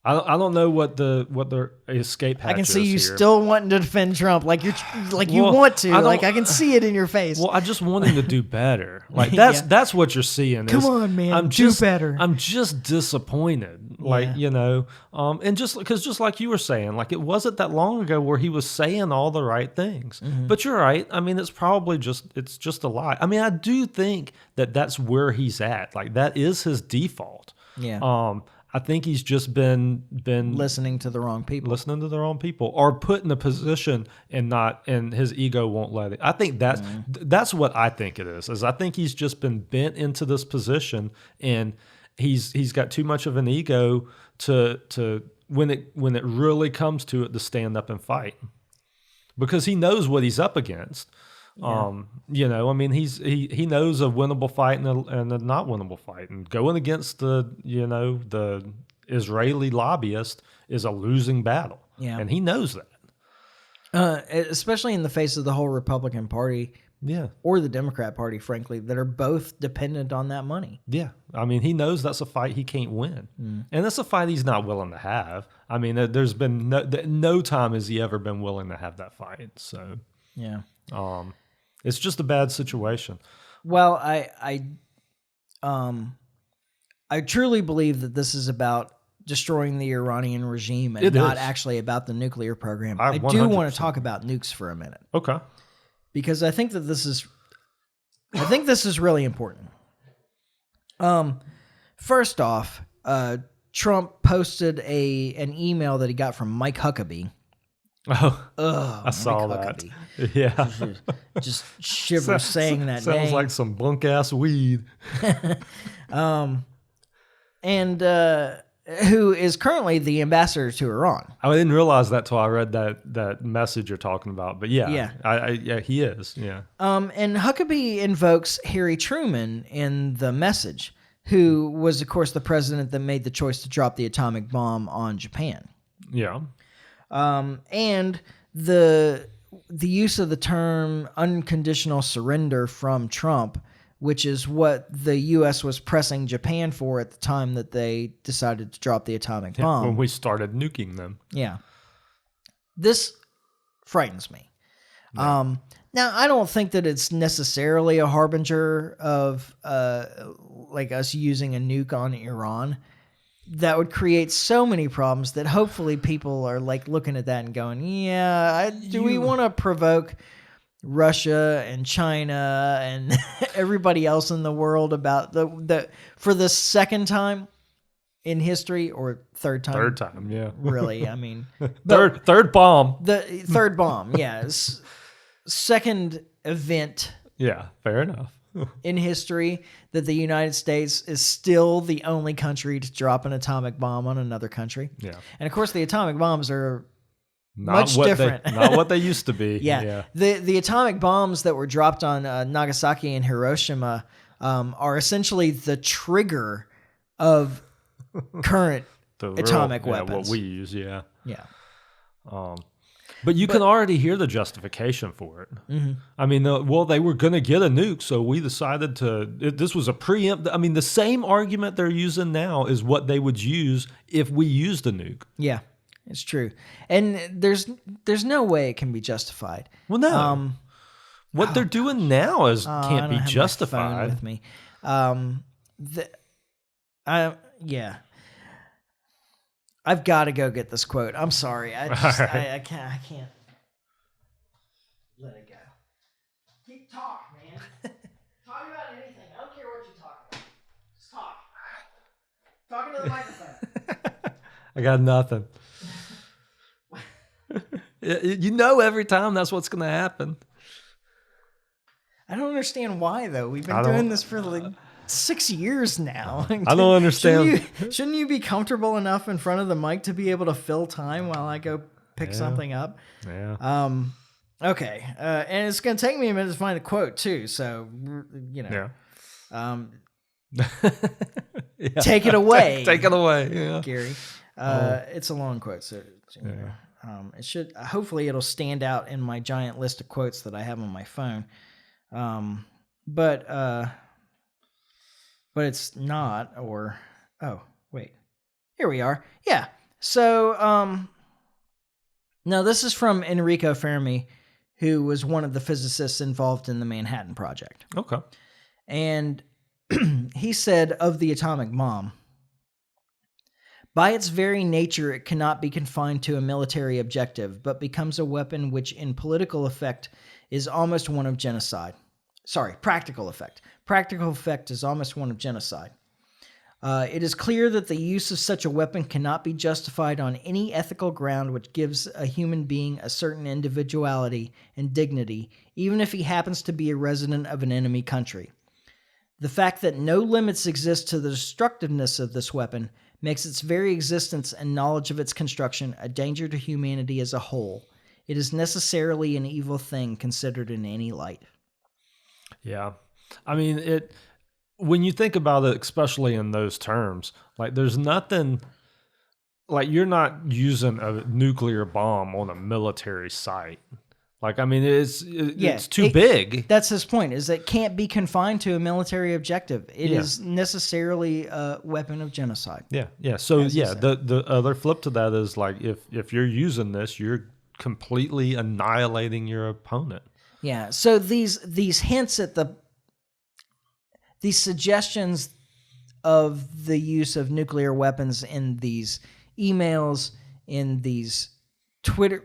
I don't know what the escape hatch is. I can see you here. still wanting to defend Trump, like you want to. I can see it in your face. Well, I just want him to do better. Like that's what you're seeing. Come on, man, do better. I'm just disappointed. Like and just like you were saying, like it wasn't that long ago where he was saying all the right things. Mm-hmm. But you're right. I mean, it's probably just a lie. I mean, I do think that's where he's at. Like that is his default. Yeah. I think he's just been listening to the wrong people, or put in a position and his ego won't let it. I think that's what I think it is I think he's just been bent into this position and he's got too much of an ego to when it really comes to it to stand up and fight because he knows what he's up against. Yeah. I mean, he knows a winnable fight and a not winnable fight, and going against the Israeli lobbyist is a losing battle. Yeah. And he knows that. Especially in the face of the whole Republican Party Yeah. or the Democrat Party, frankly, that are both dependent on that money. Yeah. I mean, he knows that's a fight he can't win. And that's a fight he's not willing to have. I mean, there's been no time has he ever been willing to have that fight. So, Yeah. it's just a bad situation. Well, I truly believe that this is about destroying the Iranian regime and not actually about the nuclear program. I do want to talk about nukes for a minute. Okay. Because I think that this is really important. First off, Trump posted an email that he got from Mike Huckabee. Oh, I saw that. Yeah. Just shiver saying that name. Sounds like some bunk ass weed. And who is currently the ambassador to Iran. I didn't realize that till I read that message you're talking about. But yeah, he is. Yeah. And Huckabee invokes Harry Truman in the message, who was, of course, the president that made the choice to drop the atomic bomb on Japan. Yeah. And the use of the term unconditional surrender from Trump, which is what the U.S. was pressing Japan for at the time that they decided to drop the atomic bomb. When we started nuking them. Yeah. This frightens me. Yeah. Now, I don't think that it's necessarily a harbinger of like us using a nuke on Iran. That would create so many problems that hopefully people are like looking at that and going, yeah, do we want to provoke Russia and China and everybody else in the world about for the second time in history, or third time? Third time, yeah. Really, I mean, third bomb. The third bomb, yes. Second event. Yeah, fair enough. In history that the United States is still the only country to drop an atomic bomb on another country. Yeah. And of course the atomic bombs are much different. Not what they used to be. Yeah. The atomic bombs that were dropped on Nagasaki and Hiroshima are essentially the trigger of current atomic weapons. What we use, yeah. Yeah. But you can already hear the justification for it. Mm-hmm. I mean, they were going to get a nuke, so we decided this was a preempt. I mean, the same argument they're using now is what they would use if we used a nuke. Yeah, it's true. And there's no way it can be justified. Well, no. What they're doing now can't be justified. My phone with me. Yeah. I've got to go get this quote. I'm sorry. I can't let it go. Keep talk, man. Talk about anything. I don't care what you talk about. Just talk. Talking to the microphone. I got nothing. You know, every time that's what's going to happen. I don't understand why, though. We've been doing this for like 6 years now. I don't understand. Shouldn't you be comfortable enough in front of the mic to be able to fill time while I go pick something up? Yeah. Okay. And it's going to take me a minute to find a quote too. So, you know, take it away. Take it away. Yeah. Gary. It's a long quote. So, it should, hopefully it'll stand out in my giant list of quotes that I have on my phone. But it's not, or, oh, wait, here we are. Yeah. So, now this is from Enrico Fermi, who was one of the physicists involved in the Manhattan Project. Okay. And he said of the atomic bomb, by its very nature, it cannot be confined to a military objective, but becomes a weapon which in political effect is almost one of genocide. Sorry, practical effect. Practical effect is almost one of genocide. It is clear that the use of such a weapon cannot be justified on any ethical ground which gives a human being a certain individuality and dignity, even if he happens to be a resident of an enemy country. The fact that no limits exist to the destructiveness of this weapon makes its very existence and knowledge of its construction a danger to humanity as a whole. It is necessarily an evil thing considered in any light. Yeah. I mean, when you think about it, especially in those terms, like there's nothing like you're not using a nuclear bomb on a military site. Like, I mean, it's too big. That's his point, is it can't be confined to a military objective. It Yeah. is necessarily a weapon of genocide. Yeah. So As you yeah, said. the other flip to that is like if you're using this, you're completely annihilating your opponent. Yeah. So these hints at these suggestions of the use of nuclear weapons in these emails, in these Twitter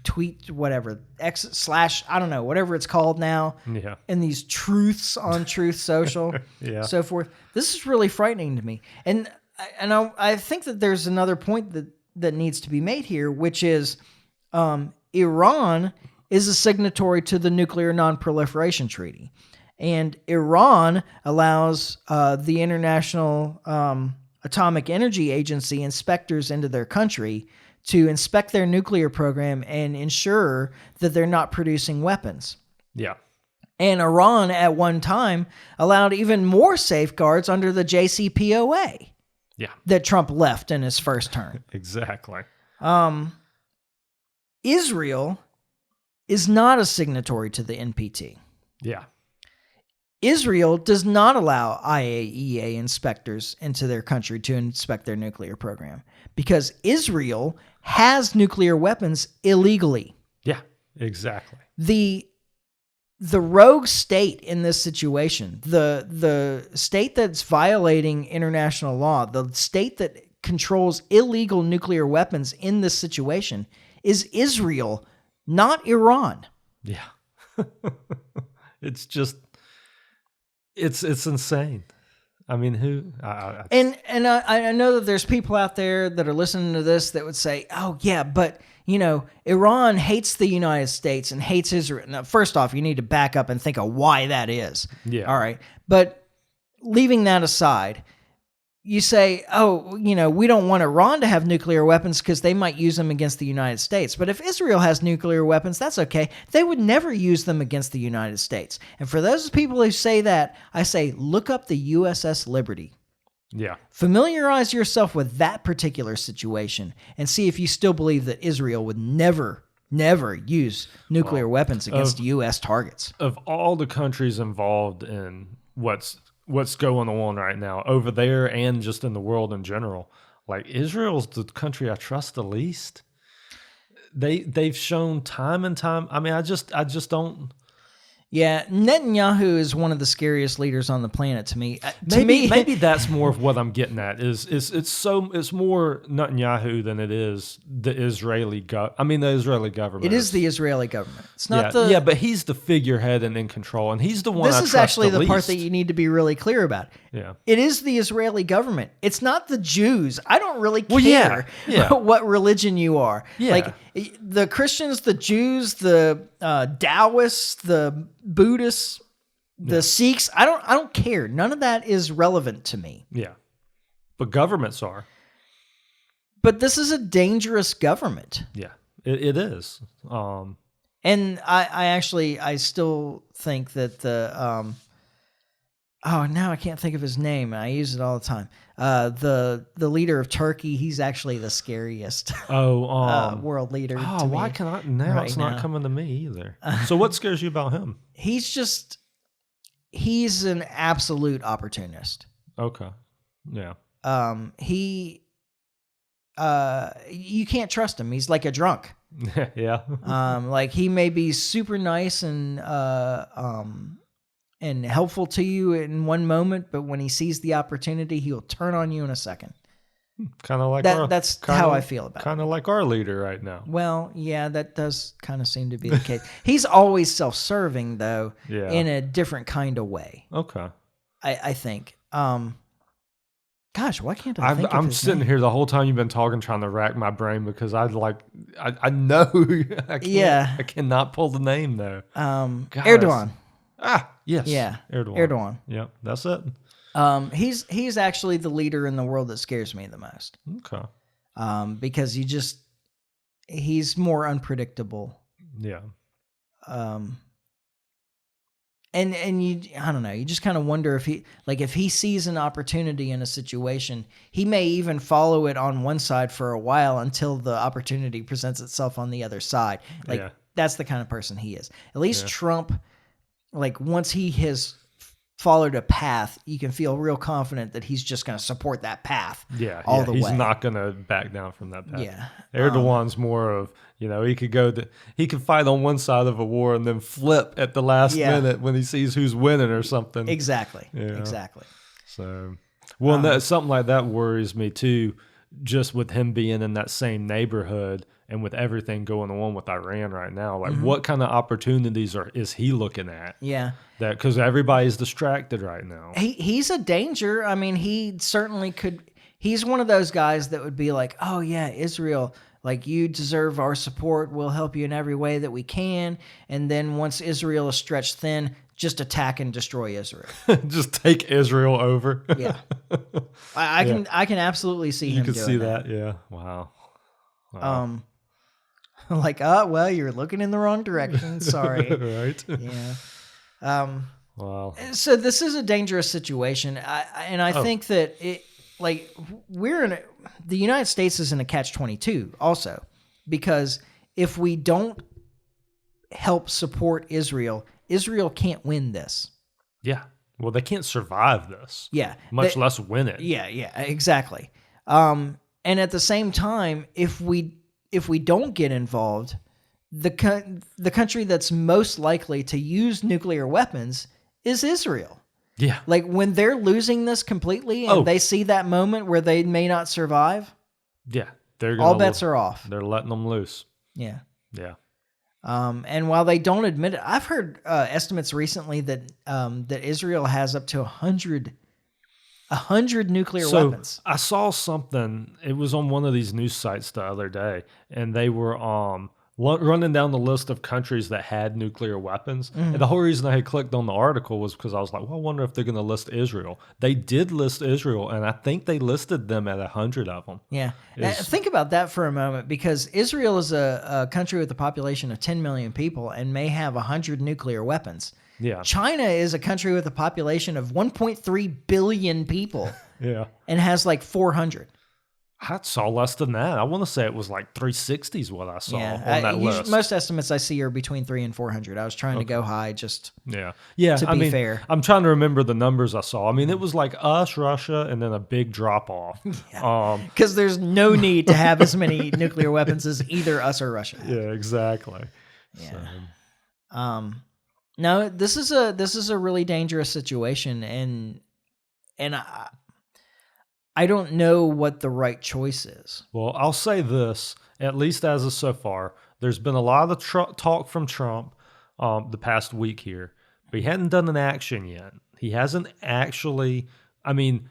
tweet, whatever, I don't know, whatever it's called now, Yeah. and these truths on Truth Social, Yeah. so forth. This is really frightening to me, and I think that there's another point that needs to be made here, which is Iran is a signatory to the Nuclear Non-Proliferation Treaty, and Iran allows the International Atomic Energy Agency inspectors into their country to inspect their nuclear program and ensure that they're not producing weapons. Yeah. And Iran, at one time, allowed even more safeguards under the JCPOA Yeah. that Trump left in his first term. Exactly. Israel is not a signatory to the NPT. Yeah. Israel does not allow IAEA inspectors into their country to inspect their nuclear program because Israel has nuclear weapons illegally. Yeah. Exactly. The rogue state in this situation, the state that's violating international law, the state that controls illegal nuclear weapons in this situation is Israel, not Iran. Yeah. It's just it's insane. I mean, who? And I know that there's people out there that are listening to this that would say, "Oh yeah, but Iran hates the United States and hates Israel." Now, first off, you need to back up and think of why that is. Yeah. All right, but leaving that aside, you say, "Oh, we don't want Iran to have nuclear weapons because they might use them against the United States." But if Israel has nuclear weapons, that's okay. They would never use them against the United States. And for those people who say that, I say, look up the USS Liberty. Yeah. Familiarize yourself with that particular situation and see if you still believe that Israel would never use nuclear weapons against U.S. targets. Of all the countries involved in what's going on right now over there and just in the world in general, like Israel's the country I trust the least. They've shown time and time. I mean, I just don't. Yeah, Netanyahu is one of the scariest leaders on the planet to me. Maybe that's more of what I'm getting at. It's more Netanyahu than it is the Israeli the Israeli government. It is the Israeli government. It's not but he's the figurehead and in control, and he's the one. This is actually the part least. that you need to be really clear about. Yeah, it is the Israeli government. It's not the Jews. I don't really care what religion you are. Yeah. Like the Christians, the Jews, the Taoists, the Buddhists, the Sikhs. I don't care. None of that is relevant to me. Yeah, but governments are. But this is a dangerous government. Yeah, it is. And I still think that the now I can't think of his name. I use it all the time. The leader of Turkey, he's actually the scariest world leader. Oh, why can I now? Right It's not now. coming to me either. So what scares you about him? He's an absolute opportunist. Okay, yeah, You can't trust him. He's like a drunk. yeah, Like he may be super nice and helpful to you in one moment, but when he sees the opportunity, he'll turn on you in a second. kind of like That's how I feel about it. kind of like our leader right now. Well, yeah, that does kind of seem to be the case. He's always self-serving, though, Yeah. in a different kind of way, Okay, I think. Gosh, why can't I think of I'm his sitting name? here the whole time you've been talking, trying to rack my brain because I know I cannot pull the name though. Gosh. Erdogan. Yes, Yeah, Erdogan. Yeah, that's it. He's actually the leader in the world that scares me the most. Okay. Because he's more unpredictable. Yeah. And I don't know, you just kind of wonder if he sees an opportunity in a situation, he may even follow it on one side for a while until the opportunity presents itself on the other side. Like, that's the kind of person he is. At least Trump, like, once he has followed a path, you can feel real confident that he's just going to support that path all the way. He's not going to back down from that path. Yeah. Erdogan's more of, he could fight on one side of a war and then flip at the last minute when he sees who's winning or something. Exactly. Exactly. So, something like that worries me too, just with him being in that same neighborhood and with everything going on with Iran right now. Like, what kind of opportunities is he looking at? Yeah. That because everybody's distracted right now. He's a danger. I mean, he certainly could. He's one of those guys that would be like, oh yeah, Israel, like, you deserve our support. We'll help you in every way that we can. And then once Israel is stretched thin, just attack and destroy Israel. Just take Israel over. Yeah. I can absolutely see him doing that. You can see that. Yeah. Wow. Like, well, you're looking in the wrong direction. Sorry. Right. Yeah. Wow. So this is a dangerous situation. I think that the United States is in a catch-22 also, because if we don't help support Israel, Israel can't win this. Yeah. Well, they can't survive this. Yeah. Much less win it. Yeah, exactly. And at the same time, if we don't get involved, the country that's most likely to use nuclear weapons is Israel. Yeah. Like, when they're losing this completely and they see that moment where they may not survive, all bets are off. They're letting them loose. Yeah. Yeah. And while they don't admit it, I've heard estimates recently that Israel has up to 100 nuclear weapons. I saw something. It was on one of these news sites the other day, and they were running down the list of countries that had nuclear weapons. And the whole reason I had clicked on the article was because I was like, well, I wonder if they're going to list Israel. They did list Israel, and I think they listed them at 100 of them. Yeah. Think about that for a moment, because Israel is a country with a population of 10 million people and may have 100 nuclear weapons. Yeah. China is a country with a population of 1.3 billion people. Yeah. And has like 400. I saw less than that. I want to say it was like 360 is what I saw on that list. Most estimates I see are between 300 and 400. I was trying to go high just to be fair. I'm trying to remember the numbers I saw. I mean, it was like us, Russia, and then a big drop off. Because there's no need to have as many nuclear weapons as either us or Russia have. Yeah, exactly. Yeah. So. No, this is a really dangerous situation, and I don't know what the right choice is. Well, I'll say this, at least as of so far, there's been a lot of talk from Trump the past week here, but he hadn't done an action yet. He hasn't actually, I mean,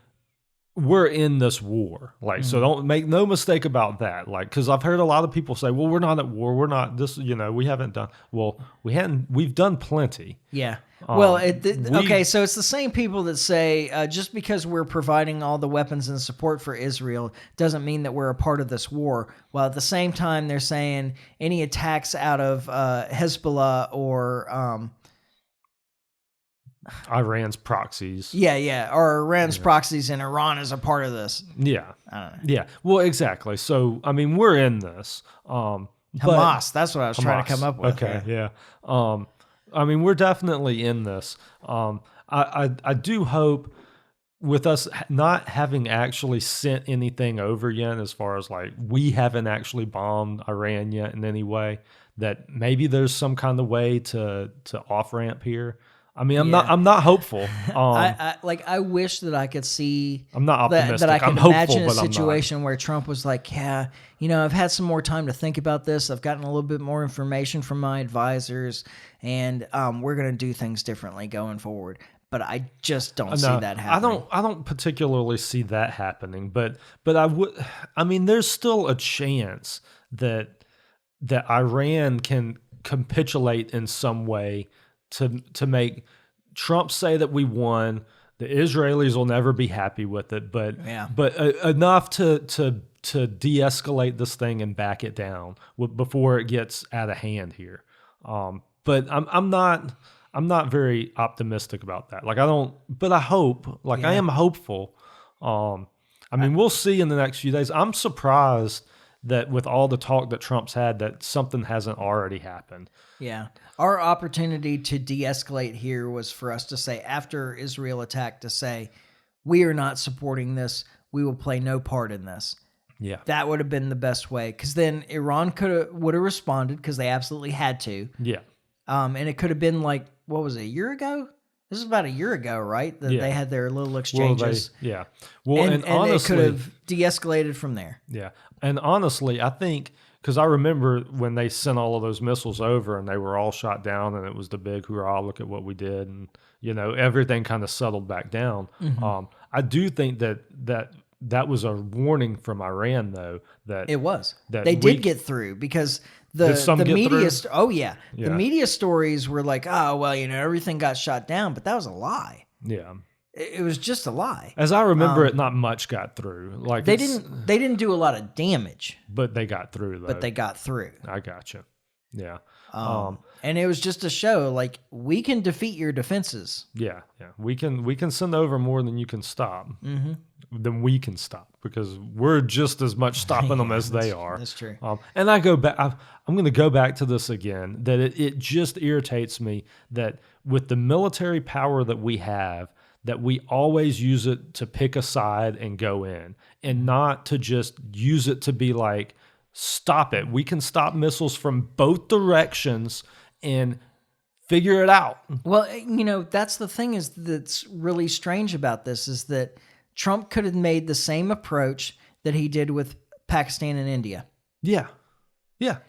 we're in this war. Like, so don't make no mistake about that. Like, because I've heard a lot of people say, well, we're not at war. We're not this, we haven't done, well, we've done plenty. Yeah. Well, okay, so it's the same people that say just because we're providing all the weapons and support for Israel doesn't mean that we're a part of this war. While at the same time, they're saying any attacks out of Hezbollah or Iran's proxies. Or Iran's proxies in Iran is a part of this. Yeah. I don't know. Yeah. Well, exactly. So, I mean, we're in this. Hamas, that's what I was trying to come up with. Okay, yeah. I mean, we're definitely in this. I do hope, with us not having actually sent anything over yet, as far as like we haven't actually bombed Iran yet in any way, that maybe there's some kind of way to off ramp here. I mean, I'm not hopeful. I wish that I could see. I'm not optimistic. That I can imagine a hopeful, situation where Trump was like, yeah, I've had some more time to think about this. I've gotten a little bit more information from my advisors, and we're going to do things differently going forward. But I just don't see that happening. I don't particularly see that happening. But I would. I mean, there's still a chance that Iran can capitulate in some way to make Trump say that we won. The Israelis will never be happy with it, but enough to de-escalate this thing and back it down before it gets out of hand here. But I'm not I'm not very optimistic about that. Like I don't, but I hope. Like I Yeah. am hopeful. I mean, we'll see in the next few days. I'm surprised that with all the talk that Trump's had, that something hasn't already happened. Yeah. Our opportunity to de-escalate here was for us to say, after Israel attacked, to say, we are not supporting this. We will play no part in this. Yeah, That would have been the best way, because then Iran would have responded, because they absolutely had to. yeah, And it could have been like, what was it, a year ago? This was about a year ago, right? That Yeah. they had their little well, exchanges. yeah. Well, and and it honestly, could have de-escalated from there. yeah, and honestly, I think because I remember when they sent all of those missiles over and they were all shot down, and it was the big hurrah! Look at what we did, and everything kind of settled back down. I do think that was a warning from Iran, though. That It was. That They we- did get through, because Did some the get media. through? Oh yeah, the Yeah. media stories were like, oh well, everything got shot down, but that was a lie. yeah. It was just a lie. As I remember it, not much got through. Like They it's- didn't do a lot of damage, but they got through though. but they got through. I gotcha. Yeah. And it was just a show like, we can defeat your defenses. Yeah, yeah. We can send over more than you can stop. Mm-hmm. Than we can stop, because we're just as much stopping them as they are. That's true. And I go back. I'm going to go back to this again. That it just irritates me that with the military power that we have, that we always use it to pick a side and go in, and not to just use it to be like, stop it. We can stop missiles from both directions and figure it out. Well, that's the thing that's really strange about this, is that Trump could have made the same approach that he did with Pakistan and India, Yeah. Yeah.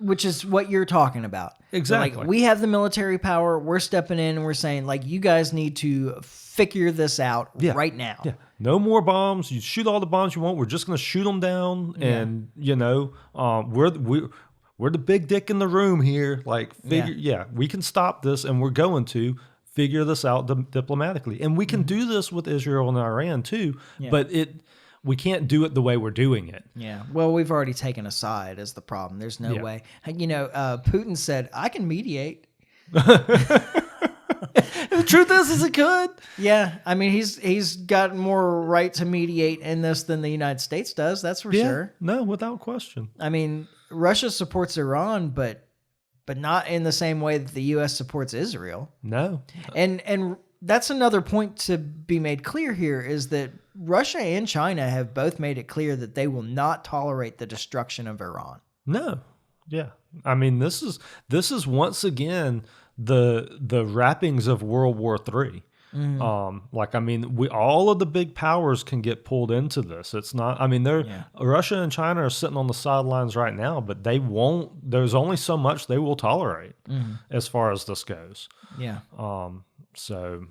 which is what you're talking about. Exactly. Like, we have the military power. We're stepping in and we're saying, like, you guys need to figure this out right now. Yeah. No more bombs. You shoot all the bombs you want. We're just going to shoot them down. And, we're the big dick in the room here. Like, we can stop this, and we're going to figure this out diplomatically. And we can do this with Israel and Iran too, but we can't do it the way we're doing it. Yeah. Well, we've already taken a side as the problem. There's no way. Putin said, I can mediate. The truth is it could. Yeah. I mean, he's got more right to mediate in this than the United States does. That's for sure. No, without question. I mean, Russia supports Iran, but not in the same way that the U.S. supports Israel. No. And that's another point to be made clear here, is that Russia and China have both made it clear that they will not tolerate the destruction of Iran. No. Yeah. I mean, this is once again the wrappings of World War III. All of the big powers can get pulled into this. It's not, Russia and China are sitting on the sidelines right now, but they won't, there's only so much they will tolerate as far as this goes. Yeah. So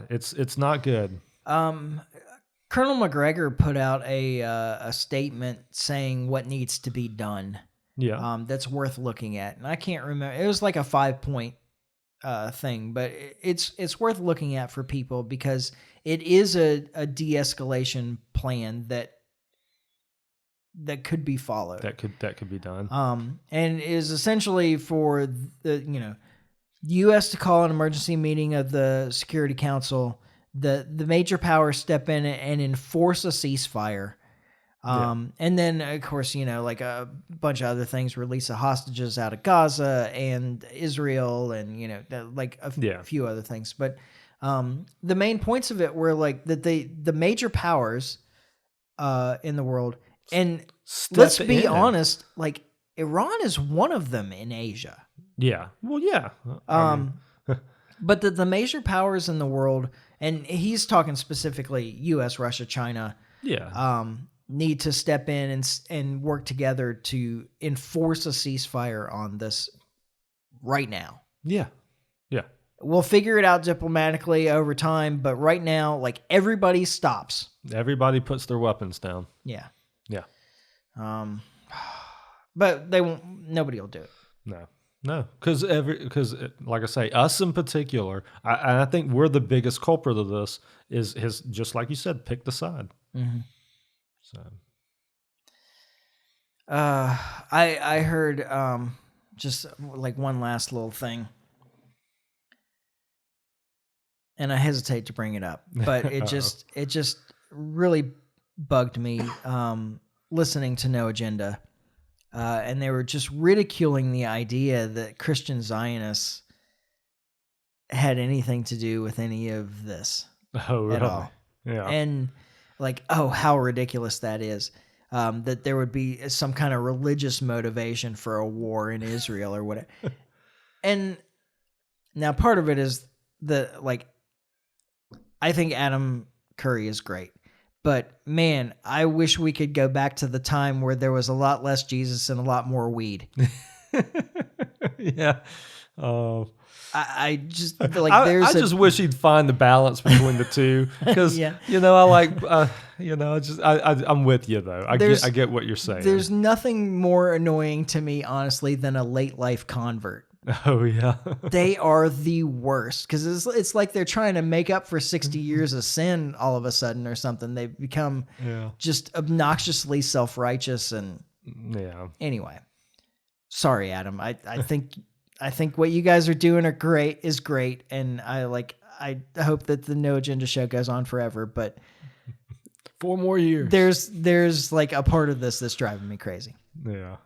it's not good. Colonel McGregor put out a statement saying what needs to be done. Yeah. That's worth looking at. And I can't remember. It was like a 5-point thing, but it's worth looking at for people, because it is a de-escalation plan that could be followed. That could be done. And is essentially for the U.S. to call an emergency meeting of the Security Council, the major powers step in and enforce a ceasefire. And then, of course, like a bunch of other things, release the hostages out of Gaza and Israel, and, like a few other things. But the main points of it were like that the major powers in the world, and let's be honest, like Iran is one of them in Asia. Yeah. Well, yeah. But the major powers in the world, and he's talking specifically U.S., Russia, China. Yeah. Need to step in and work together to enforce a ceasefire on this right now. Yeah. Yeah. We'll figure it out diplomatically over time, but right now, like, everybody stops. Everybody puts their weapons down. Yeah. Yeah. But they won't. Nobody will do it. No, because like I say, us in particular, I think we're the biggest culprit of this. Is just like you said, pick the side. Mm-hmm. So, I heard just like one last little thing. and I hesitate to bring it up, but it just really bugged me listening to No Agenda. And they were just ridiculing the idea that Christian Zionists had anything to do with any of this at all. Yeah. And like, oh, how ridiculous that is. That there would be some kind of religious motivation for a war in Israel or whatever. And now part of it is I think Adam Curry is great. But man, I wish we could go back to the time where there was a lot less Jesus and a lot more weed. Yeah. I just like I just wish he'd find the balance between the two, because Yeah. I like I'm with you though. I get what you're saying. There's nothing more annoying to me, honestly, than a late life convert. Oh yeah. They are the worst, because it's like they're trying to make up for 60 years of sin all of a sudden or something. They've become just obnoxiously self-righteous. And anyway, sorry, Adam. I think what you guys are doing is great, and I hope that the No Agenda show goes on forever. But 4 more years. There's like a part of this that's driving me crazy. Yeah.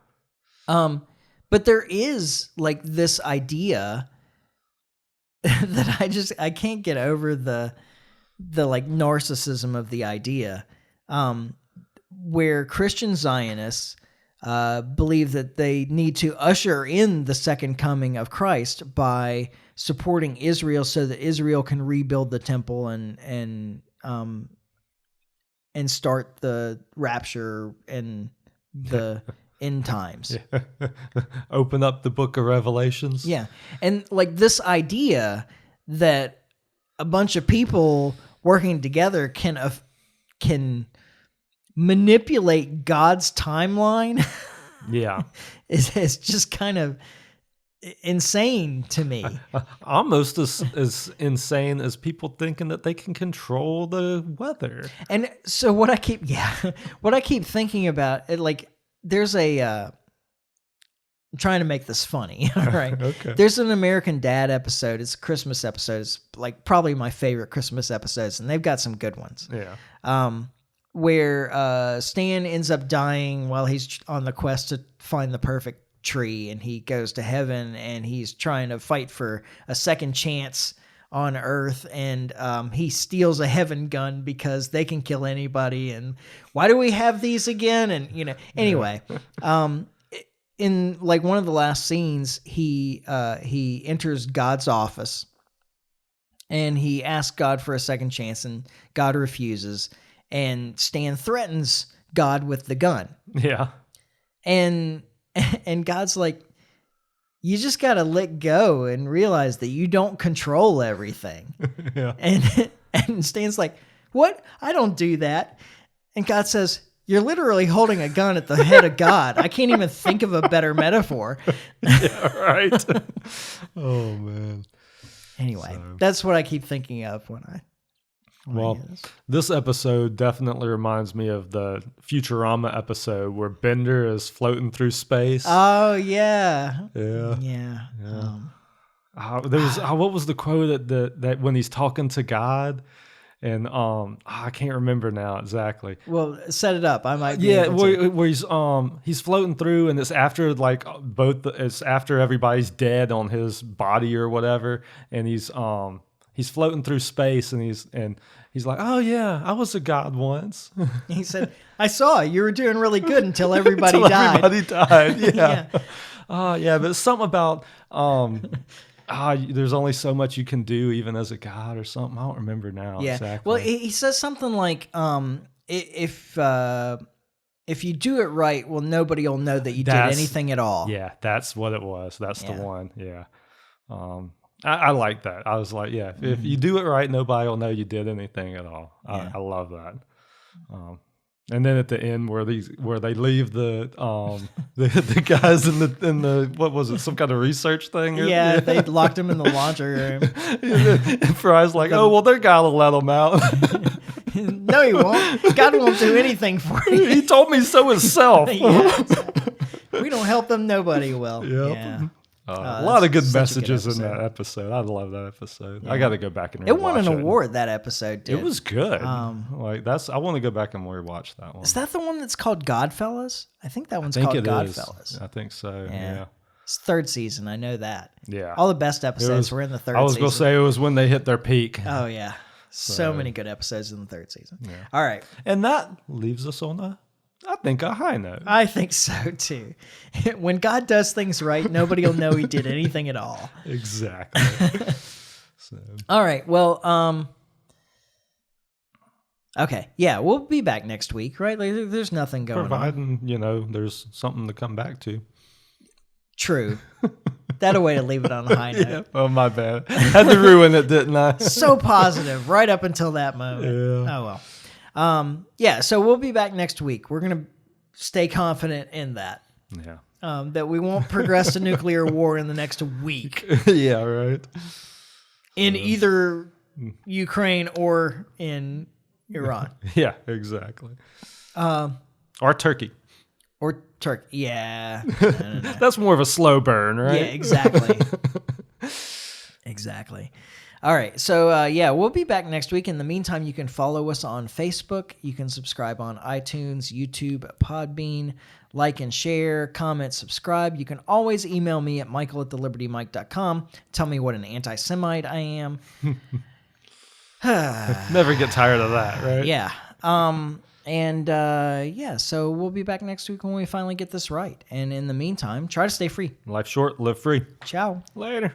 But there is like this idea that I can't get over the like narcissism of the idea, where Christian Zionists believe that they need to usher in the second coming of Christ by supporting Israel so that Israel can rebuild the temple and start the rapture and the end times. Yeah. Open up the book of Revelations. Yeah. And like this idea that a bunch of people working together can manipulate God's timeline is just kind of insane to me. Almost as insane as people thinking that they can control the weather. And so what I keep thinking about it, like there's I'm trying to make this funny. All right. Okay. There's an American Dad episode. It's a Christmas episode. It's like probably my favorite Christmas episodes, and they've got some good ones. Yeah. Where Stan ends up dying while he's on the quest to find the perfect tree, and he goes to heaven, and he's trying to fight for a second chance on Earth, and he steals a heaven gun because they can kill anybody, and why do we have these again? And anyway, in like one of the last scenes, he enters God's office, and he asks God for a second chance, and God refuses, and Stan threatens God with the gun. Yeah. And God's like, you just got to let go and realize that you don't control everything. Yeah. And Stan's like, what? I don't do that. And God says, you're literally holding a gun at the head of God. I can't even think of a better metaphor. Yeah, right. Oh, man. Anyway, that's what I keep thinking of when I Well, this episode definitely reminds me of the Futurama episode where Bender is floating through space. Oh, yeah. Yeah. Yeah. There was what was the quote that when he's talking to God, and I can't remember now exactly. Well, set it up. I might be able to. Where he's floating through, and it's after it's after everybody's dead on his body or whatever, and he's floating through space, and he's like, oh yeah, I was a god once. He said, I saw you were doing really good until everybody died. Everybody died. Yeah. Yeah. Yeah, but it's something about there's only so much you can do even as a god or something. I don't remember now. Yeah. Exactly. Well, he says something like, if you do it right, well, nobody will know that you did anything at all. Yeah, that's what it was. That's the one. Yeah. I like that. I was like, yeah, if you do it right, nobody will know you did anything at all. Yeah. I love that. And then at the end where they leave the guys in the what was it, some kind of research thing? Yeah, they locked him in the laundry room. And Fry's like, oh well, they're gotta let him out. No, he won't. God won't do anything for you. He told me so himself. Yeah, exactly. We don't help them, nobody will. Yep. Yeah. A lot of good such a good messages in episode. that episode. I love that episode. I got to go back and It won an rewatch award, that episode did. It was good. I want to go back and rewatch that one. Is that the one that's called Godfellas? I think that one's I think called it is. Godfellas. I think so. Yeah. It's third season. I know that. Yeah. All the best episodes was- were in the third I was season. going to say it was when they hit their peak. Oh, yeah. So many good episodes in the third season. Yeah. All right. And that leaves us on a high note. I think so, too. When God does things right, nobody will know he did anything at all. Exactly. So, All right. Well, okay. Yeah, we'll be back next week, right? Like, there's nothing going on. providing, there's something to come back to. True. That a way to leave it on a high note. Yeah. Oh, my bad. Had to ruin it, didn't I? So positive right up until that moment. Yeah. Oh, well. Yeah, so we'll be back next week. We're going to stay confident in that. Yeah. That we won't progress to nuclear war in the next week Yeah, right. in either Ukraine or in Iran Yeah, exactly. Or Turkey. or Turkey. Yeah. No. That's more of a slow burn, right? Yeah, exactly. Exactly. All right. So, we'll be back next week. In the meantime, you can follow us on Facebook. You can subscribe on iTunes, YouTube, Podbean, like and share, comment, subscribe. You can always email me at michael@thelibertymike.com. Tell me what an anti-Semite I am. Never get tired of that, right? Yeah. So we'll be back next week when we finally get this right. And in the meantime, try to stay free. Life short, live free. Ciao. Later.